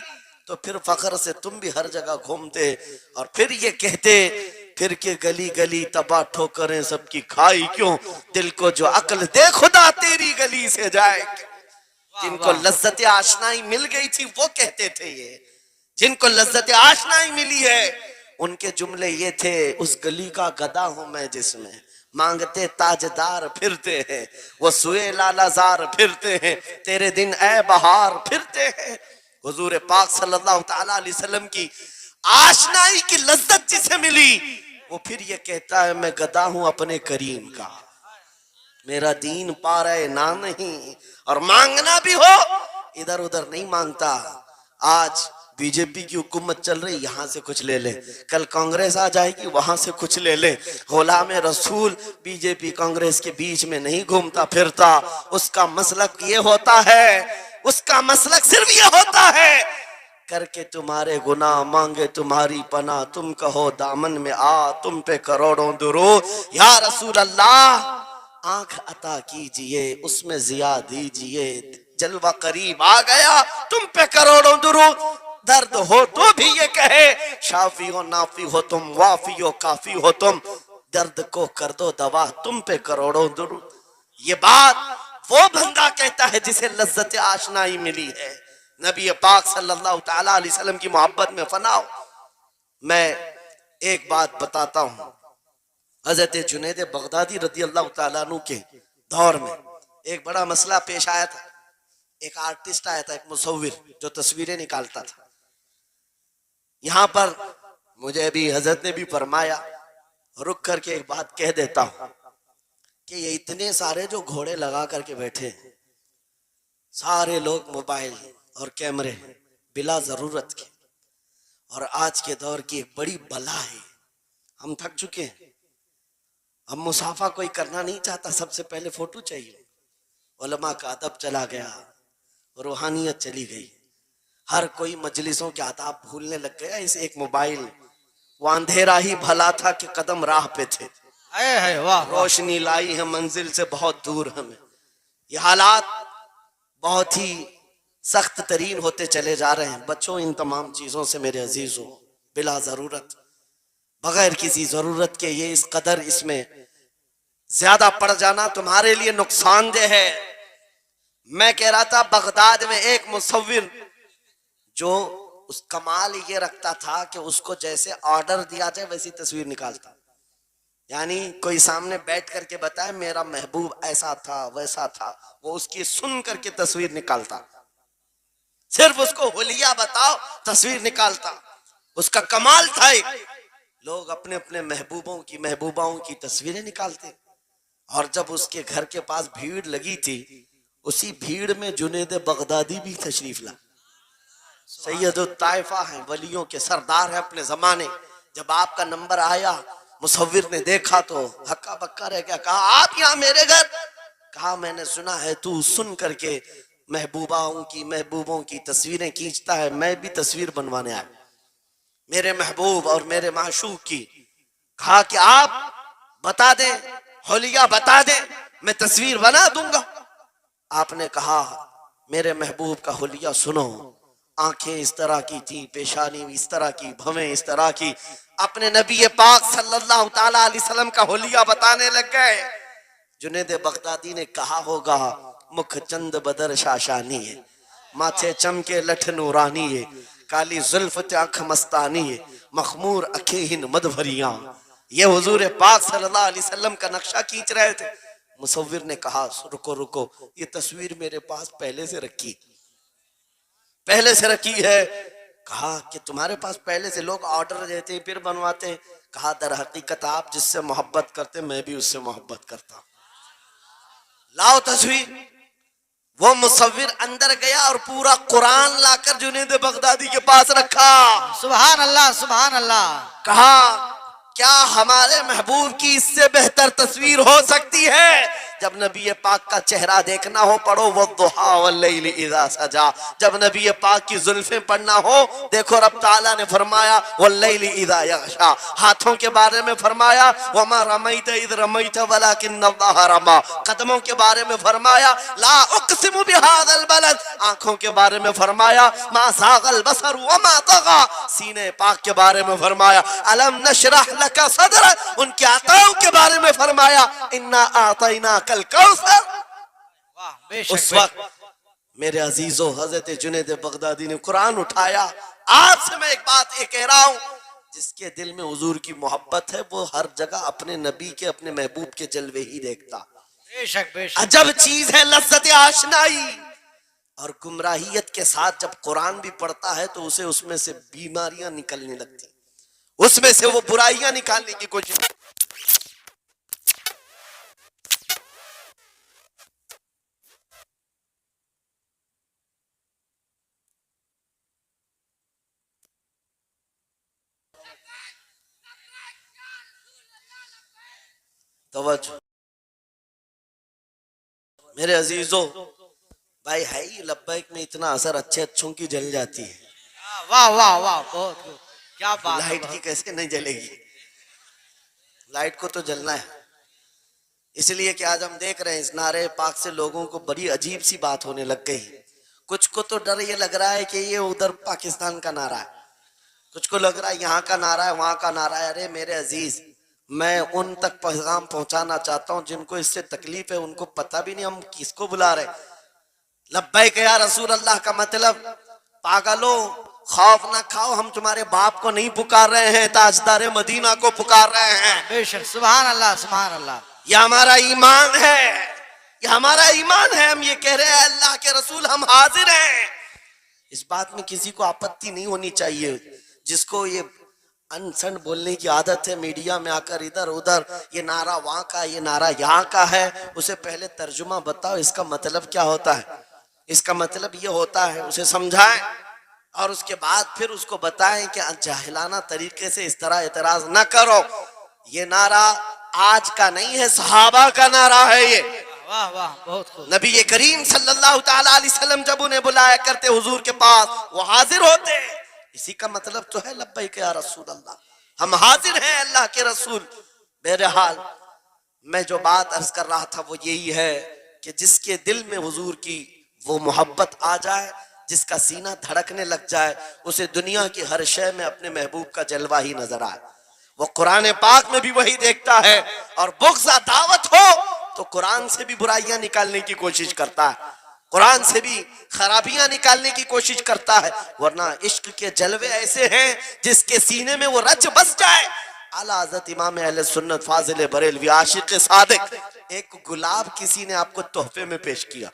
تو پھر فخر سے تم بھی ہر جگہ گھومتے اور پھر یہ کہتے پھر کہ گلی گلی تباہ ٹھوکریں سب کی کھائی کیوں دل کو جو عقل دے خدا تیری گلی سے جائے کیوں جن کو لذت آشنائی مل گئی تھی وہ کہتے تھے یہ جن کو لذت آشنائی ملی ہے ان کے جملے یہ تھے اس گلی کا گدا ہوں میں جس میں مانگتے تاجدار پھرتے ہیں وہ سوئے لالا زار پھرتے ہیں تیرے دن اے بہار پھرتے ہیں حضور پاک صلی اللہ تعالی علیہ وسلم کی آشنائی کی لذت جسے ملی وہ پھر یہ کہتا ہے میں گدا ہوں اپنے کریم کا میرا دین پا رہے نہ نہیں اور مانگنا بھی ہو ادھر ادھر نہیں مانگتا آج بی جے پی کی حکومت چل رہی یہاں سے کچھ لے لے کل کانگریس آ جائے گی وہاں سے کچھ لے لے غلام رسول بی جے پی کانگریس کے بیچ میں نہیں گھومتا پھرتا اس کا مسلک یہ ہوتا ہے اس کا مسلک صرف یہ ہوتا ہے کر کے تمہارے گناہ مانگے تمہاری پناہ تم کہو دامن میں آ تم پہ کروڑوں درود یا رسول اللہ آنکھ عطا کیجئے اس میں ضیا دیجئے جلوہ قریب آ گیا تم پہ کروڑوں درود درد ہو تو بھی یہ کہے شافی ہو نافی ہو تم وافی ہو کافی ہو تم درد کو کر دو دوا تم پہ کروڑوں درود یہ بات وہ بندہ کہتا ہے جسے لذت آشنائی ملی ہے نبی پاک صلی اللہ تعالی علیہ وسلم کی محبت میں فنا ہو میں ایک بات بتاتا ہوں حضرت جنید بغدادی رضی اللہ تعالیٰ عنہ کے دور میں ایک بڑا مسئلہ پیش آیا تھا ایک آرٹسٹ آیا تھا ایک مصور جو تصویریں نکالتا تھا یہاں پر مجھے بھی حضرت نے بھی فرمایا رک کر کے ایک بات کہہ دیتا ہوں کہ یہ اتنے سارے جو گھوڑے لگا کر کے بیٹھے سارے لوگ موبائل اور کیمرے بلا ضرورت کے اور آج کے دور کی ایک بڑی بلا ہے ہم تھک چکے ہیں ہم مسافہ کوئی کرنا نہیں چاہتا سب سے پہلے فوٹو چاہیے علماء کا ادب چلا گیا روحانیت چلی گئی ہر کوئی مجلسوں کے آداب بھولنے لگ گیا اس ایک موبائل وہ اندھیرا ہی بھلا تھا کہ قدم راہ پہ تھے اے ہے واہ واہ۔ روشنی لائی ہے منزل سے بہت دور ہمیں یہ حالات بہت ہی سخت ترین ہوتے چلے جا رہے ہیں بچوں ان تمام چیزوں سے میرے عزیزوں بلا ضرورت بغیر کسی ضرورت کے یہ اس قدر اس میں زیادہ پڑ جانا تمہارے لیے نقصان دہ ہے میں کہہ رہا تھا بغداد میں ایک مصور جو اس کمال یہ رکھتا تھا کہ اس کو جیسے آرڈر دیا جائے ویسی تصویر نکالتا یعنی کوئی سامنے بیٹھ کر کے بتائے میرا محبوب ایسا تھا ویسا تھا وہ اس کی سن کر کے تصویر نکالتا صرف اس کو حلیہ بتاؤ تصویر نکالتا اس کا کمال تھا ایک لوگ اپنے اپنے محبوباؤں کی تصویریں نکالتے اور جب اس کے گھر کے پاس بھیڑ لگی تھی اسی بھیڑ میں جنید بغدادی بھی تشریف لا سید الطائفہ ہیں ولیوں کے سردار ہیں اپنے زمانے جب آپ کا نمبر آیا مصور نے دیکھا تو ہکا بکا رہ گیا کہا آپ یہاں میرے گھر کہا میں نے سنا ہے تو سن کر کے محبوبوں کی تصویریں کھینچتا ہے میں بھی تصویر بنوانے آیا میرے محبوب اور میرے معشوق کی کہا کہ آپ بتا دیں حلیہ بتا دیں میں تصویر بنا دوں گا آپ نے کہا میرے محبوب کا حلیہ سنو آنکھیں اس طرح کی تھی پیشانی اس طرح کی بھویں اس طرح کی اپنے نبی پاک صلی اللہ تعالی علیہ وسلم کا حلیہ بتانے لگ گئے جنید بغدادی نے کہا ہوگا مکھ چند بدر شاشانی ہے ماتھے چمکے لٹھ نورانی ہے کالی زلفت آنکھ مستانی ہے مخمور اکھیں مد بھریاں یہ حضور پاک صلی اللہ علیہ وسلم کا نقشہ کھینچ رہے تھے مصور نے کہا رکو یہ تصویر میرے پاس پہلے سے رکھی ہے کہا کہ تمہارے پاس پہلے سے لوگ آرڈر دیتے ہیں پھر بنواتے ہیں کہا در حقیقت آپ جس سے محبت کرتے میں بھی اس سے محبت کرتا ہوں لاؤ تصویر وہ مصور اندر گیا اور پورا قرآن لا کر جنید بغدادی کے پاس رکھا سبحان اللہ سبحان اللہ کہا کیا ہمارے محبوب کی اس سے بہتر تصویر ہو سکتی ہے جب نبی پاک کا چہرہ دیکھنا ہو پڑھو والضحا واللیل اذا سجا. جب نبی پاک کی زلفیں پڑھنا ہو دیکھو رب تعالیٰ نے فرمایا واللیل اذا یغشا. ہاتھوں کے بارے میں فرمایا وما رمیت اذ رمیت ولکن اللہ رما. قدموں کے بارے میں فرمایا لا اقسم بهذا البلد. آنکھوں کے بارے میں فرمایا ما زاغ البصر وما طغى. سینے پاک کے بارے میں فرمایا الم نشرح لك صدرك. ان کے عطاؤں کے بارے میں فرمایا انا اعطیناک الکوثر. واہ بے شک اس وقت میرے عزیزو حضرت جنید بغدادی نے قرآن اٹھایا. آپ سے میں ایک بات یہ کہہ رہا ہوں جس کے دل میں حضور کی محبت ہے وہ ہر جگہ اپنے نبی کے اپنے محبوب کے جلوے ہی دیکھتا. بے شک بے شک. عجب چیز ہے لذت آشنائی. اور گمراہیت کے ساتھ جب قرآن بھی پڑھتا ہے تو اسے اس میں سے بیماریاں نکلنے لگتی, اس میں سے وہ برائیاں نکالنے کی کوشش. توجہ میرے عزیزو, بھائی ہے ہی لبیک میں اتنا اثر اچھے اچھوں کی جل جاتی ہے, واہ واہ واہ بہت خوب. کیا بات ہے. لائٹ کی کیسے نہیں جلے گی؟ لائٹ کو تو جلنا ہے. اس لیے کہ آج ہم دیکھ رہے ہیں اس نعرے پاک سے لوگوں کو بڑی عجیب سی بات ہونے لگ گئی. کچھ کو تو ڈر یہ لگ رہا ہے کہ یہ ادھر پاکستان کا نعرہ ہے, کچھ کو لگ رہا ہے یہاں کا نعرہ ہے وہاں کا نعرہ ہے. ارے میرے عزیز, میں ان تک پیغام پہنچانا چاہتا ہوں جن کو اس سے تکلیف ہے, ان کو پتہ بھی نہیں ہم کس کو بلا رہے. لبیک یا رسول اللہ کا مطلب پاگلو خوف نہ کھاؤ, ہم تمہارے باپ کو نہیں پکار رہے ہیں, تاجدار مدینہ کو پکار رہے ہیں. بے شک. سبحان اللہ سبحان اللہ. یہ ہمارا ایمان ہے, یہ ہمارا ایمان ہے. ہم یہ کہہ رہے ہیں اللہ کے رسول ہم حاضر ہیں. اس بات میں کسی کو آپتی نہیں ہونی چاہیے. جس کو یہ انسن بولنے کی عادت ہے میڈیا میں آ کر ادھر ادھر یہ نعرہ وہاں کا یہ نعرہ یہاں کا ہے, اسے پہلے ترجمہ بتاؤ اس کا مطلب کیا ہوتا ہے. اس کا مطلب یہ ہوتا ہے, اسے سمجھائیں اور اس کے بعد پھر اس کو بتائیں کہ جاہلانہ طریقے سے اس طرح اعتراض نہ کرو. یہ نعرہ آج کا نہیں ہے, صحابہ کا نعرہ ہے. یہ واہ واہ بہت خوب. نبی کریم صلی اللہ تعالی علیہ وسلم جب انہیں بلایا کرتے حضور کے پاس وہ حاضر ہوتے. اسی کا مطلب تو ہے لبیک یا رسول اللہ, ہم حاضر ہیں اللہ کے رسول. بہرحال میں جو بات عرض کر رہا تھا وہ یہی ہے کہ جس کے دل میں حضور کی وہ محبت آ جائے, جس کا سینہ دھڑکنے لگ جائے, اسے دنیا کی ہر شے میں اپنے محبوب کا جلوہ ہی نظر آئے. وہ قرآن پاک میں بھی وہی دیکھتا ہے. اور بغض دعوت ہو تو قرآن سے بھی برائیاں نکالنے کی کوشش کرتا ہے, قرآن سے بھی خرابیاں نکالنے کی کوشش کرتا ہے. ورنہ عشق کے جلوے ایسے ہیں جس کے سینے میں وہ رچ بس جائے. اعلیٰ حضرت امام اہل سنت فاضل بریلوی عاشق صادق, ایک گلاب کسی نے آپ کو تحفے میں پیش کیا.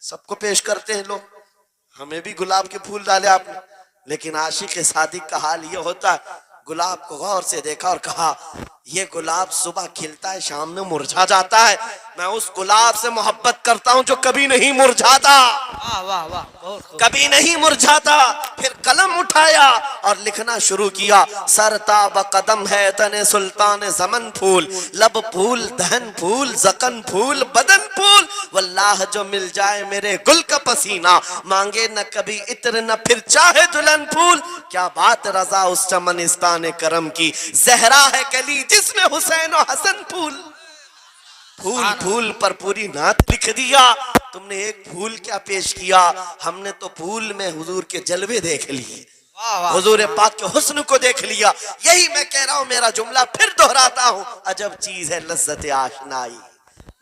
سب کو پیش کرتے ہیں لوگ, ہمیں بھی گلاب کے پھول ڈالے آپ نے, لیکن عاشق صادق کا حال یہ ہوتا ہے گلاب کو غور سے دیکھا اور کہا یہ گلاب صبح کھلتا ہے شام میں مرجھا جاتا ہے, میں اس گلاب سے محبت کرتا ہوں جو کبھی نہیں مرجھاتا, واہ واہ واہ بہت خوب. کبھی نہیں مرجھاتا. پھر قلم اٹھایا اور لکھنا شروع کیا. سر تاب قدم ہے تن سلطان زمن پھول, لب پھول دہن پھول زکن پھول بدن پھول, واللہ جو مل جائے میرے گل کا پسینہ, مانگے نہ کبھی عطر نہ پھر چاہے دلہن پھول. کیا بات رضا اس چمنستان کرم کی, زہرا ہے کلی جس میں حسین و حسن پھول. پھول پھول پر پوری نعت لکھ دیا. تم نے ایک پھول کیا پیش کیا, ہم نے تو پھول میں حضور کے جلوے دیکھ لیے, حضور پاک کے حسن کو دیکھ لیا. یہی میں کہہ رہا ہوں, میرا جملہ پھر دہراتا ہوں, عجب چیز ہے لذت آشنائی.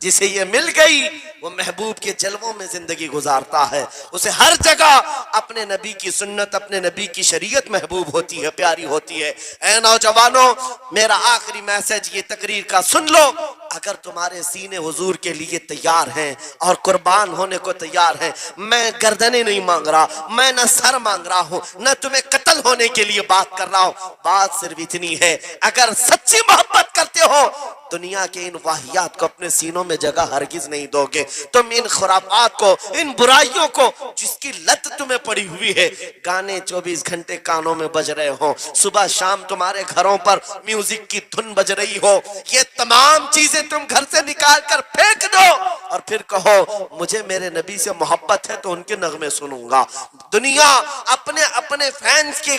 جسے یہ مل گئی وہ محبوب کے جلووں میں زندگی گزارتا ہے, اسے ہر جگہ اپنے نبی کی سنت اپنے نبی کی شریعت محبوب ہوتی ہے, پیاری ہوتی ہے. اے نوجوانوں, میرا آخری میسج یہ تقریر کا سن لو. اگر تمہارے سینے حضور کے لیے تیار ہیں اور قربان ہونے کو تیار ہیں, میں گردنیں نہیں مانگ رہا, میں نہ سر مانگ رہا ہوں, نہ تمہیں قتل ہونے کے لیے بات کر رہا ہوں. بات صرف اتنی ہے, اگر سچی محبت کرتے ہو دنیا کے ان واہیات کو اپنے سینوں میں جگہ ہرگز نہیں دو گے. تم ان خرافات کو, ان برائیوں کو جس کی لت تمہیں پڑی ہوئی ہے, گانے 24 گھنٹے کانوں میں بج رہے ہوں, صبح شام تمہارے گھروں پر میوزک کی دھن بج رہی ہو, یہ تمام چیزیں تم گھر سے نکال کر پھینک پھینک دو اور پھر کہو مجھے میرے نبی سے محبت ہے تو ان کے نغمے سنوں گا۔ دنیا اپنے اپنے فینس کے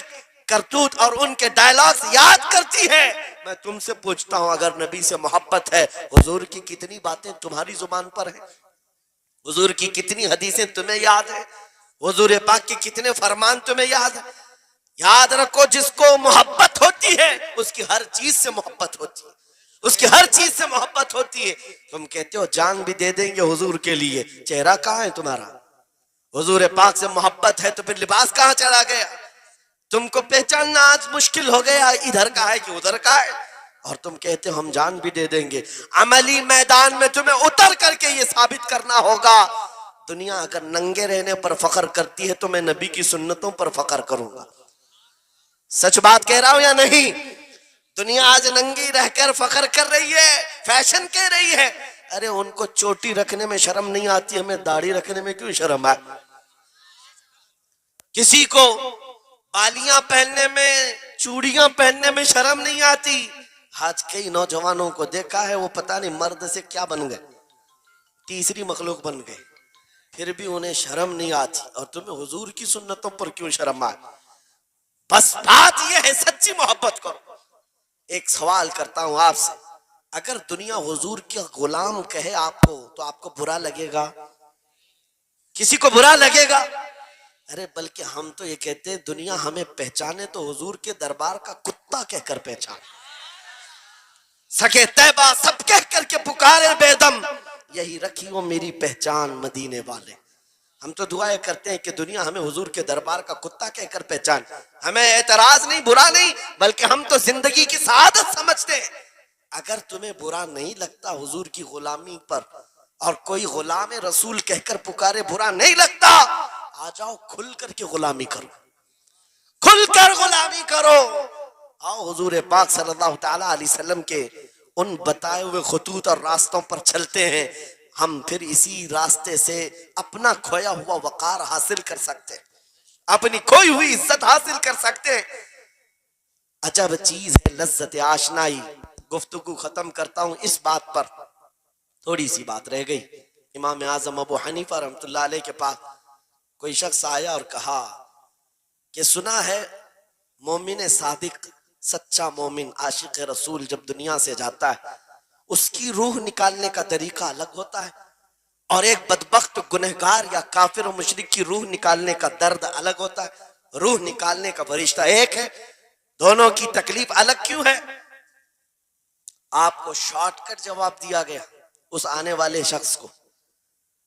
کرتوت اور ان کے ڈائلاگز یاد کرتی ہے۔ میں تم سے پوچھتا ہوں اگر نبی سے محبت ہے، حضور کی کتنی باتیں تمہاری زبان پر ہیں؟ حضور کی کتنی حدیثیں تمہیں یاد ہیں؟ حضور پاک کے کتنے فرمان تمہیں یاد ہیں؟ یاد رکھو جس کو محبت ہوتی ہے اس کی ہر چیز سے محبت ہوتی ہے، اس کی ہر چیز سے محبت ہوتی ہے۔ تم کہتے ہو جان بھی دے دیں گے حضور کے لیے، چہرہ کہاں ہے تمہارا؟ حضور پاک سے محبت ہے تو پھر لباس کہاں چلا گیا؟ تم کو پہچاننا آج مشکل ہو گیا ادھر کا ہے کہ ادھر کا ہے، اور تم کہتے ہو ہم جان بھی دے دیں گے۔ عملی میدان میں تمہیں اتر کر کے یہ ثابت کرنا ہوگا۔ دنیا اگر ننگے رہنے پر فخر کرتی ہے تو میں نبی کی سنتوں پر فخر کروں گا۔ سچ بات کہہ رہا ہوں یا نہیں؟ دنیا آج ننگی رہ کر فخر کر رہی ہے، فیشن کہہ رہی ہے۔ ارے ان کو چوٹی رکھنے میں شرم نہیں آتی، ہمیں داڑھی رکھنے میں کیوں شرم ہے؟ کسی کو بالیاں پہننے میں، چوڑیاں پہننے میں شرم نہیں آتی۔ آج کئی نوجوانوں کو دیکھا ہے وہ پتہ نہیں مرد سے کیا بن گئے، تیسری مخلوق بن گئے، پھر بھی انہیں شرم نہیں آتی، اور تمہیں حضور کی سنتوں پر کیوں شرم آئے؟ بس بات یہ ہے سچی محبت کرو۔ ایک سوال کرتا ہوں آپ سے، اگر دنیا حضور کے غلام کہے آپ کو تو آپ کو برا لگے گا؟ کسی کو برا لگے گا؟ ارے بلکہ ہم تو یہ کہتے ہیں دنیا ہمیں پہچانے تو حضور کے دربار کا کتا کہہ کر پہچان، سکے طیبہ سب کہہ کر کے پکارے بے دم، یہی رکھی ہو میری پہچان مدینے والے۔ ہم تو دعائیں کرتے ہیں کہ دنیا ہمیں حضور کے دربار کا کتا کہہ کر پہچان۔ ہمیں اعتراض نہیں، برا نہیں، بلکہ ہم تو زندگی کی سعادت سمجھتے ہیں۔ اگر تمہیں برا نہیں لگتا حضور کی غلامی پر، اور کوئی غلام رسول کہہ کر پکارے برا نہیں لگتا، آ جاؤ کھل کر کے غلامی کرو، کھل کر غلامی کرو۔ آؤ حضور پاک صلی اللہ تعالی علیہ وسلم کے ان بتائے ہوئے خطوط اور راستوں پر چلتے ہیں، ہم پھر اسی راستے سے اپنا کھویا ہوا وقار حاصل کر سکتے ہیں، اپنی کھوئی ہوئی عزت حاصل کر سکتے ہیں۔ عجب چیز ہے لذت آشنائی۔ گفتگو ختم کرتا ہوں اس بات پر، تھوڑی سی بات رہ گئی۔ امام اعظم ابو حنیفہ رحمۃ اللہ علیہ کے پاس کوئی شخص آیا اور کہا کہ سنا ہے مومن صادق، سچا مومن عاشق رسول جب دنیا سے جاتا ہے اس کی روح نکالنے کا طریقہ الگ ہوتا ہے، اور ایک بدبخت گنہگار یا کافر و مشرک کی روح نکالنے کا درد الگ ہوتا ہے۔ روح نکالنے کا فرشتہ ایک ہے، دونوں کی تکلیف الگ کیوں ہے؟ آپ کو شارٹ کٹ جواب دیا گیا اس آنے والے شخص کو۔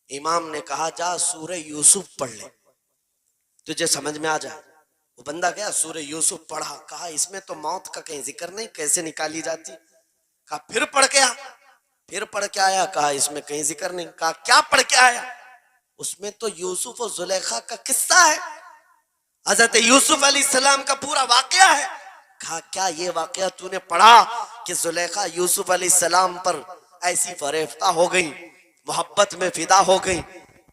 امام نے کہا جا سورہ یوسف پڑھ لے، تجھے سمجھ میں آ جائے۔ وہ بندہ گیا سورہ یوسف پڑھا، کہا اس میں تو موت کا کہیں ذکر نہیں، کیسے نکالی جاتی؟ کہا پھر پڑھ کے آ، پھر پڑھ کے آیا، کہا اس میں کہیں ذکر نہیں۔ کہا کیا پڑھ کے آیا؟ اس میں تو یوسف و زلیخا کا قصہ ہے، حضرت یوسف علیہ السلام کا پورا واقعہ ہے۔ کہا کیا یہ واقعہ تو نے پڑھا کہ زلیخا یوسف علیہ السلام پر ایسی فریفتہ ہو گئی، محبت میں فدا ہو گئی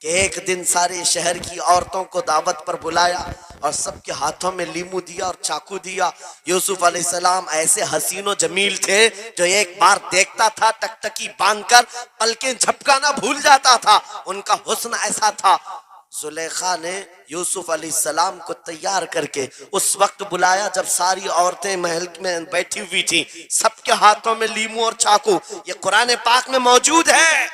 کہ ایک دن سارے شہر کی عورتوں کو دعوت پر بلایا اور سب کے ہاتھوں میں لیمو دیا اور چاقو دیا۔ یوسف علیہ السلام ایسے حسین و جمیل تھے جو ایک بار دیکھتا تھا ٹکٹکی باندھ کر پلکیں جھپکانا بھول جاتا تھا، ان کا حسن ایسا تھا۔ زلیخا نے یوسف علیہ السلام کو تیار کر کے اس وقت بلایا جب ساری عورتیں محل میں بیٹھی ہوئی تھیں، سب کے ہاتھوں میں لیمو اور چاقو، یہ قرآن پاک میں موجود ہے۔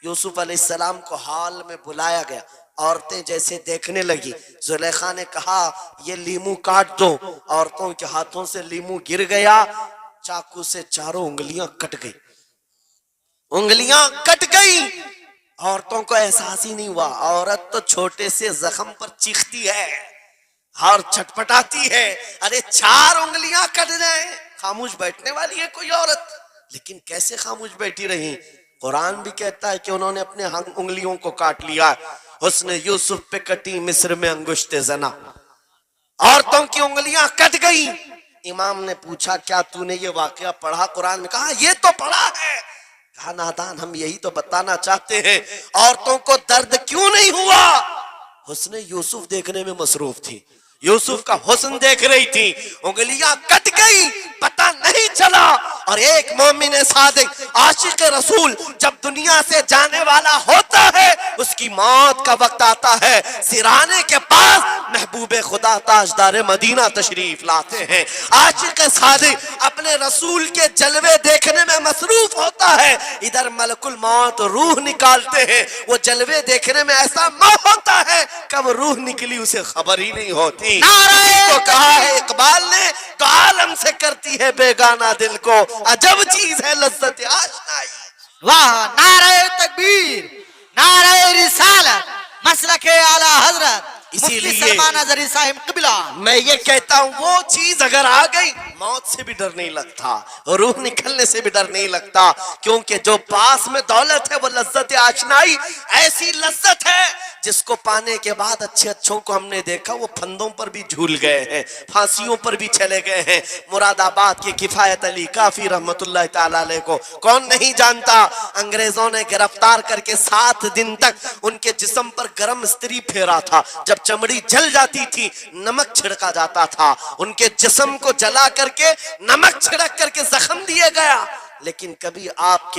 یوسف علیہ السلام کو ہال میں بلایا گیا، عورتیں جیسے دیکھنے لگی، زلیخا نے کہا یہ لیمو کاٹ دو، عورتوں کے ہاتھوں سے لیمو گر گیا، چاقو سے چاروں انگلیاں کٹ گئی، انگلیاں کٹ گئی۔ عورتوں کو احساس ہی نہیں ہوا، عورت تو چھوٹے سے زخم پر چیختی ہے اور چھٹپٹاتی ہے، ارے 4 انگلیاں کٹ جائیں، خاموش بیٹھنے والی ہے کوئی عورت؟ لیکن کیسے خاموش بیٹھی رہی؟ قرآن بھی کہتا ہے کہ انہوں نے اپنے انگلیوں کو کاٹ لیا۔ حسن یوسف پہ کٹی مصر میں انگشت زنا، عورتوں کی انگلیاں کٹ گئی۔ امام نے پوچھا کیا تو نے یہ واقعہ پڑھا قرآن میں؟ کہا یہ تو پڑھا ہے۔ کہا نادان ہم یہی تو بتانا چاہتے ہیں، عورتوں کو درد کیوں نہیں ہوا؟ حسن یوسف دیکھنے میں مصروف تھی، یوسف کا حسن دیکھ رہی تھی، انگلیاں کٹ گئی، پتہ نہیں چلا اور ایک مومن صادق عاشق رسول جب دنیا سے جانے والا ہوتا ہے اس کی موت کا وقت آتا ہے، سرانے کے پاس محبوب خدا تاجدار مدینہ تشریف لاتے ہیں۔ عاشق صادق اپنے رسول کے جلوے دیکھنے میں مصروف ہوتا ہے، ادھر ملک الموت روح نکالتے ہیں، وہ جلوے دیکھنے میں ایسا موہ ہوتا ہے کب روح نکلی اسے خبر ہی نہیں ہوتی۔ اسی کو کہا ہے اقبال نے، تو عالم سے کرتی ہے بیگانہ دل کو عجب چیز ہے لذت آشنائی۔ واہ، نعرہ تکبیر، نعرہ رسالت، مسلک اعلی حضرت اسی مفتی لیے سلمان اظہری صاحب قبلہ۔ میں یہ کہتا ہوں وہ چیز اگر آ گئی موت سے بھی ڈر نہیں لگتا، روح نکلنے سے بھی ڈر نہیں لگتا، کیونکہ جو پاس میں دولت ہے وہ لذت آشنائی ایسی لذت ہے جس کو پانے کے بعد اچھے اچھوں کو ہم نے دیکھا وہ پھندوں پر بھی جھول گئے ہیں، پھانسیوں پر بھی چلے گئے ہیں۔ مراد آباد کے کفایت علی کافی رحمت اللہ تعالیٰ علیہ کو کون نہیں جانتا؟ انگریزوں نے گرفتار کر کے 7 دن تک ان کے جسم پر گرم استری پھیرا تھا، جب چمڑی جل جاتی تھی نمک چھڑکا جاتا تھا، ان کے جسم کو جلا کر کے نمک چھڑک کر کے زخم دیے گیا، لیکن کبھی آپ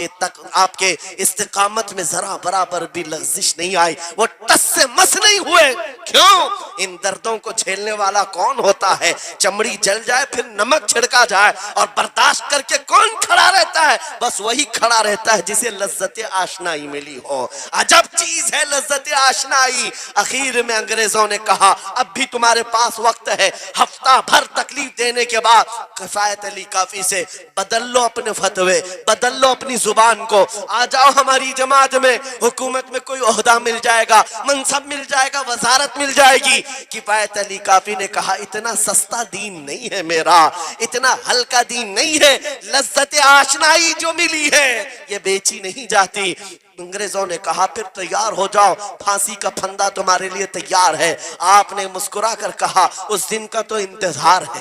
کے استقامت میں ذرا برابر بھی لغزش نہیں آئی، وہ ٹس سے مس نہیں ہوئے۔ کیوں؟ ان دردوں کو جھیلنے والا کون ہوتا ہے؟ چمڑی جل جائے پھر نمک چھڑکا جائے اور برداشت کر کے کون کھڑا رہتا ہے؟ بس وہی کھڑا رہتا ہے جسے لذت آشنائی ملی ہو۔ عجب چیز ہے لذت آشنائی۔ اخیر میں انگریزوں نے کہا اب بھی تمہارے پاس وقت ہے، ہفتہ بھر تکلیف دینے کے بعد کفایت علی کافی سے بدل لو اپنے فتوے، بدل لو اپنی زبان کو، آ جاؤ ہماری جماعت میں، حکومت میں کوئی عہدہ مل جائے گا، منصب مل جائے گا، وزارت مل جائے گی۔ کفایت علی کافی نے کہا اتنا سستا دین نہیں ہے میرا، اتنا ہلکا دین نہیں ہے، لذت آشنائی جو ملی ہے یہ بیچی نہیں جاتی۔ انگریزوں نے کہا پھر تیار ہو جاؤ، پھانسی کا پھندا تمہارے لیے تیار ہے۔ آپ نے مسکرا کر کہا اس دن کا تو انتظار ہے،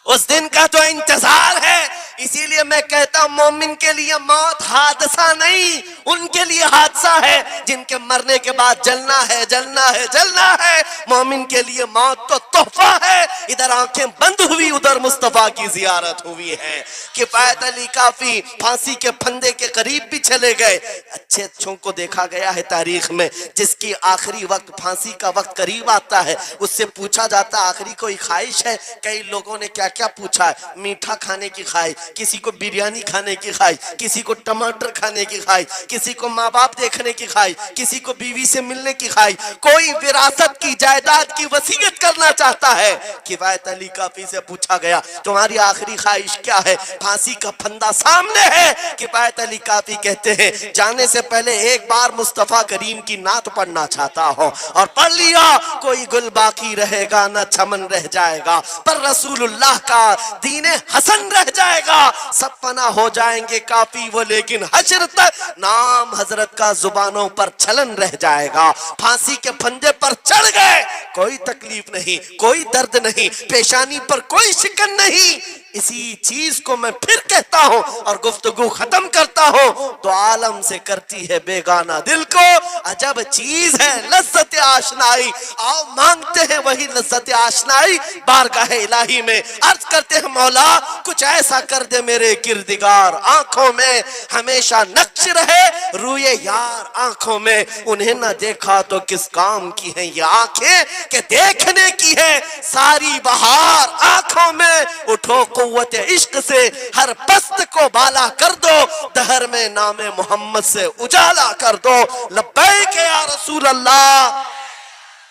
اس دن کا تو انتظار ہے۔ اسی لیے میں کہتا ہوں مومن کے لیے موت حادثہ نہیں، ان کے لیے حادثہ ہے جن کے مرنے کے بعد جلنا ہے جلنا ہے جلنا ہے۔ مومن کے لیے موت تو تحفہ ہے، ادھر آنکھیں بند ہوئی ادھر مصطفیٰ کی زیارت ہوئی ہے۔ کفایت علی کافی پھانسی کے پھندے کے قریب بھی چلے گئے۔ اچھے اچھوں کو دیکھا گیا ہے تاریخ میں، جس کی آخری وقت پھانسی کا وقت قریب آتا ہے اس سے پوچھا جاتا آخری کوئی خواہش ہے؟ کئی لوگوں نے کیا کیا پوچھا ہے، میٹھا کھانے کی خواہش، کسی کو بریانی کھانے کی خواہش، کسی کو ٹماٹر کھانے کی خواہش، کسی کو ماں باپ دیکھنے کی خواہش، کسی کو بیوی سے ملنے کی خواہش، کوئی وراثت کی جائیداد کی وصیت کرنا چاہتا ہے۔ کفایت علی کافی سے پوچھا گیا تمہاری آخری خواہش کیا ہے؟ پھانسی کا پھندا سامنے ہے۔ کفایت علی کافی کہتے ہیں جانے سے پہلے ایک بار مصطفیٰ کریم کی نعت پڑھنا چاہتا ہوں، اور پڑھ لیا کوئی گل باقی رہے گا نہ چمن رہ جائے گا، پر رسول اللہ کا دین حسن رہ جائے گا۔ سب فنا ہو جائیں گے کافی وہ لیکن حشر تک نام حضرت کا زبانوں پر چلن رہ جائے گا۔ پھانسی کے پھندے پر چڑھ گئے، کوئی تکلیف نہیں، کوئی درد نہیں، پیشانی پر کوئی شکن نہیں۔ اسی چیز کو میں پھر کہتا ہوں اور گفتگو ختم کرتا ہوں، تو عالم سے کرتی ہے بیگانہ دل کو عجب چیز ہے لذت آشنائی۔ آؤ مانگتے ہیں وہی لذت آشنائی بارگاہ الہی میں، عرض کرتے ہیں مولا کچھ ایسا کر دے میرے کردگار، آنکھوں میں ہمیشہ نقش رہے روئے یار آنکھوں میں، انہیں نہ دیکھا تو کس کام کی ہیں یہ آنکھیں کہ دیکھنے کی ہے ساری بہار آنکھوں میں۔ اٹھو قوت عشق سے ہر پست کو بالا کر دو، دہر میں نام محمد سے اجالا کر دو۔ لبیک یا رسول اللہ،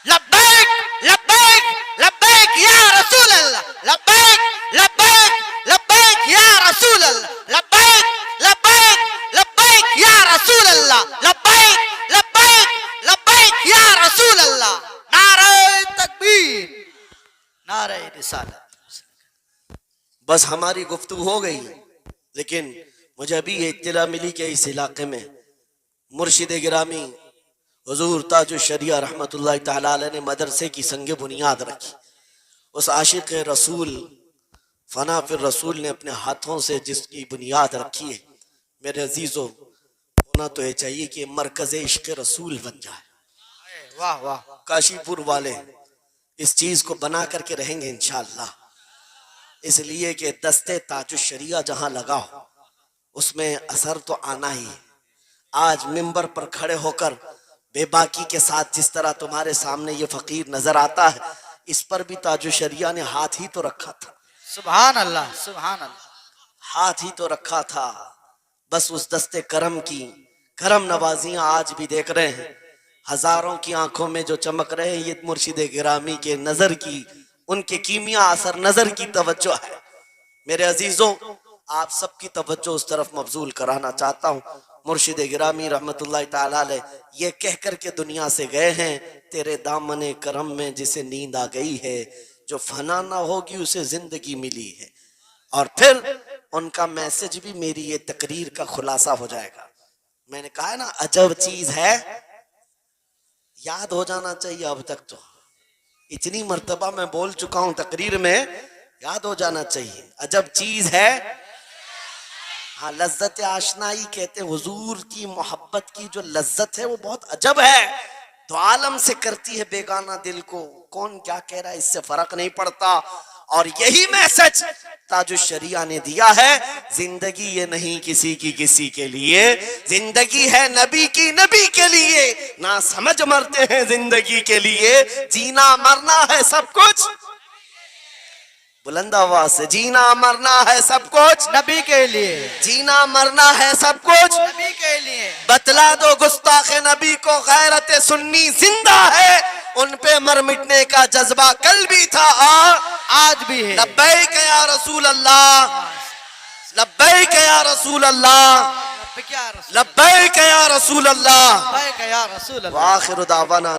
لبیک لبیک لبیک یا رسول اللہ، لبیک لبیک لبیک یا رسول اللہ، لبیک لبیک لبیک یا رسول اللہ، لبیک لبیک لبیک یا رسول اللہ۔ نعرہ تکبیر، نعرہ رسالت۔ بس ہماری گفتگو ہو گئی، لیکن مجھے ابھی یہ اطلاع ملی کہ اس علاقے میں مرشد گرامی حضور تاج الشریعہ رحمت اللہ تعالیٰ علیہ نے مدرسے کی سنگ بنیاد رکھی۔ اس عاشق رسول فنا فی الرسول نے اپنے ہاتھوں سے جس کی بنیاد رکھی ہے، میرے عزیزو ہونا تو یہ چاہیے کہ مرکز عشق رسول بن جائے۔ واہ واہ، کاشی پور والے اس چیز کو بنا کر کے رہیں گے انشاءاللہ۔ اس لیے کہ دستے تاج الشریعہ جہاں لگا ہو اس میں اثر تو آنا ہی ہے۔ آج ممبر پر کھڑے ہو کر بے باکی کے ساتھ جس طرح تمہارے سامنے یہ فقیر نظر آتا ہے، اس پر بھی تاج الشریعہ نے ہاتھ ہی تو رکھا تھا، سبحان اللہ سبحان اللہ. ہاتھ ہی تو رکھا تھا. بس اس دستے کرم کی کرم نوازیاں آج بھی دیکھ رہے ہیں، ہزاروں کی آنکھوں میں جو چمک رہے ہیں، یہ مرشد گرامی کے نظر کی، ان کے کیمیا اثر نظر کی توجہ ہے. میرے عزیزوں، آپ سب کی توجہ اس طرف مبذول کرانا چاہتا ہوں. مرشد گرامی رحمت اللہ تعالیٰ علیہ یہ کہہ کر کے دنیا سے گئے ہیں، تیرے دامن کرم میں جسے نیند آ گئی ہے، جو فنا نہ ہوگی اسے زندگی ملی ہے. اور پھر ان کا میسج بھی میری یہ تقریر کا خلاصہ ہو جائے گا. میں نے کہا ہے نا عجب چیز ہے، یاد ہو جانا چاہیے. اب تک تو اتنی مرتبہ میں بول چکا ہوں تقریر میں، یاد ہو جانا چاہیے. عجب چیز ہے، ہاں لذت آشنائی کہتے ہیں. حضور کی محبت کی جو لذت ہے وہ بہت عجب ہے، تو عالم سے کرتی ہے بیگانہ دل کو. کون کیا کہہ رہا ہے اس سے فرق نہیں پڑتا. اور یہی میسج تاج الشریعہ نے دیا ہے، زندگی یہ نہیں کسی کی کسی کے لیے، زندگی ہے نبی کی نبی کے لیے. نہ سمجھ مرتے ہیں زندگی کے لیے، جینا مرنا ہے سب کچھ. بلند آواز سے، جینا مرنا ہے سب کچھ نبی کے لیے، جینا مرنا ہے سب کچھ نبی کے لیے. بتلا دو گستاخ نبی کو غیرت سنی زندہ ہے، ان پہ مر مٹنے کا جذبہ کل بھی تھا اور آج بھی ہے. لبیک یا رسول اللہ، لبیک یا رسول اللہ، لبیک یا رسول لبیک یا رسول اللہ. لبیک یا رسول اللہ. وآخر دعوانا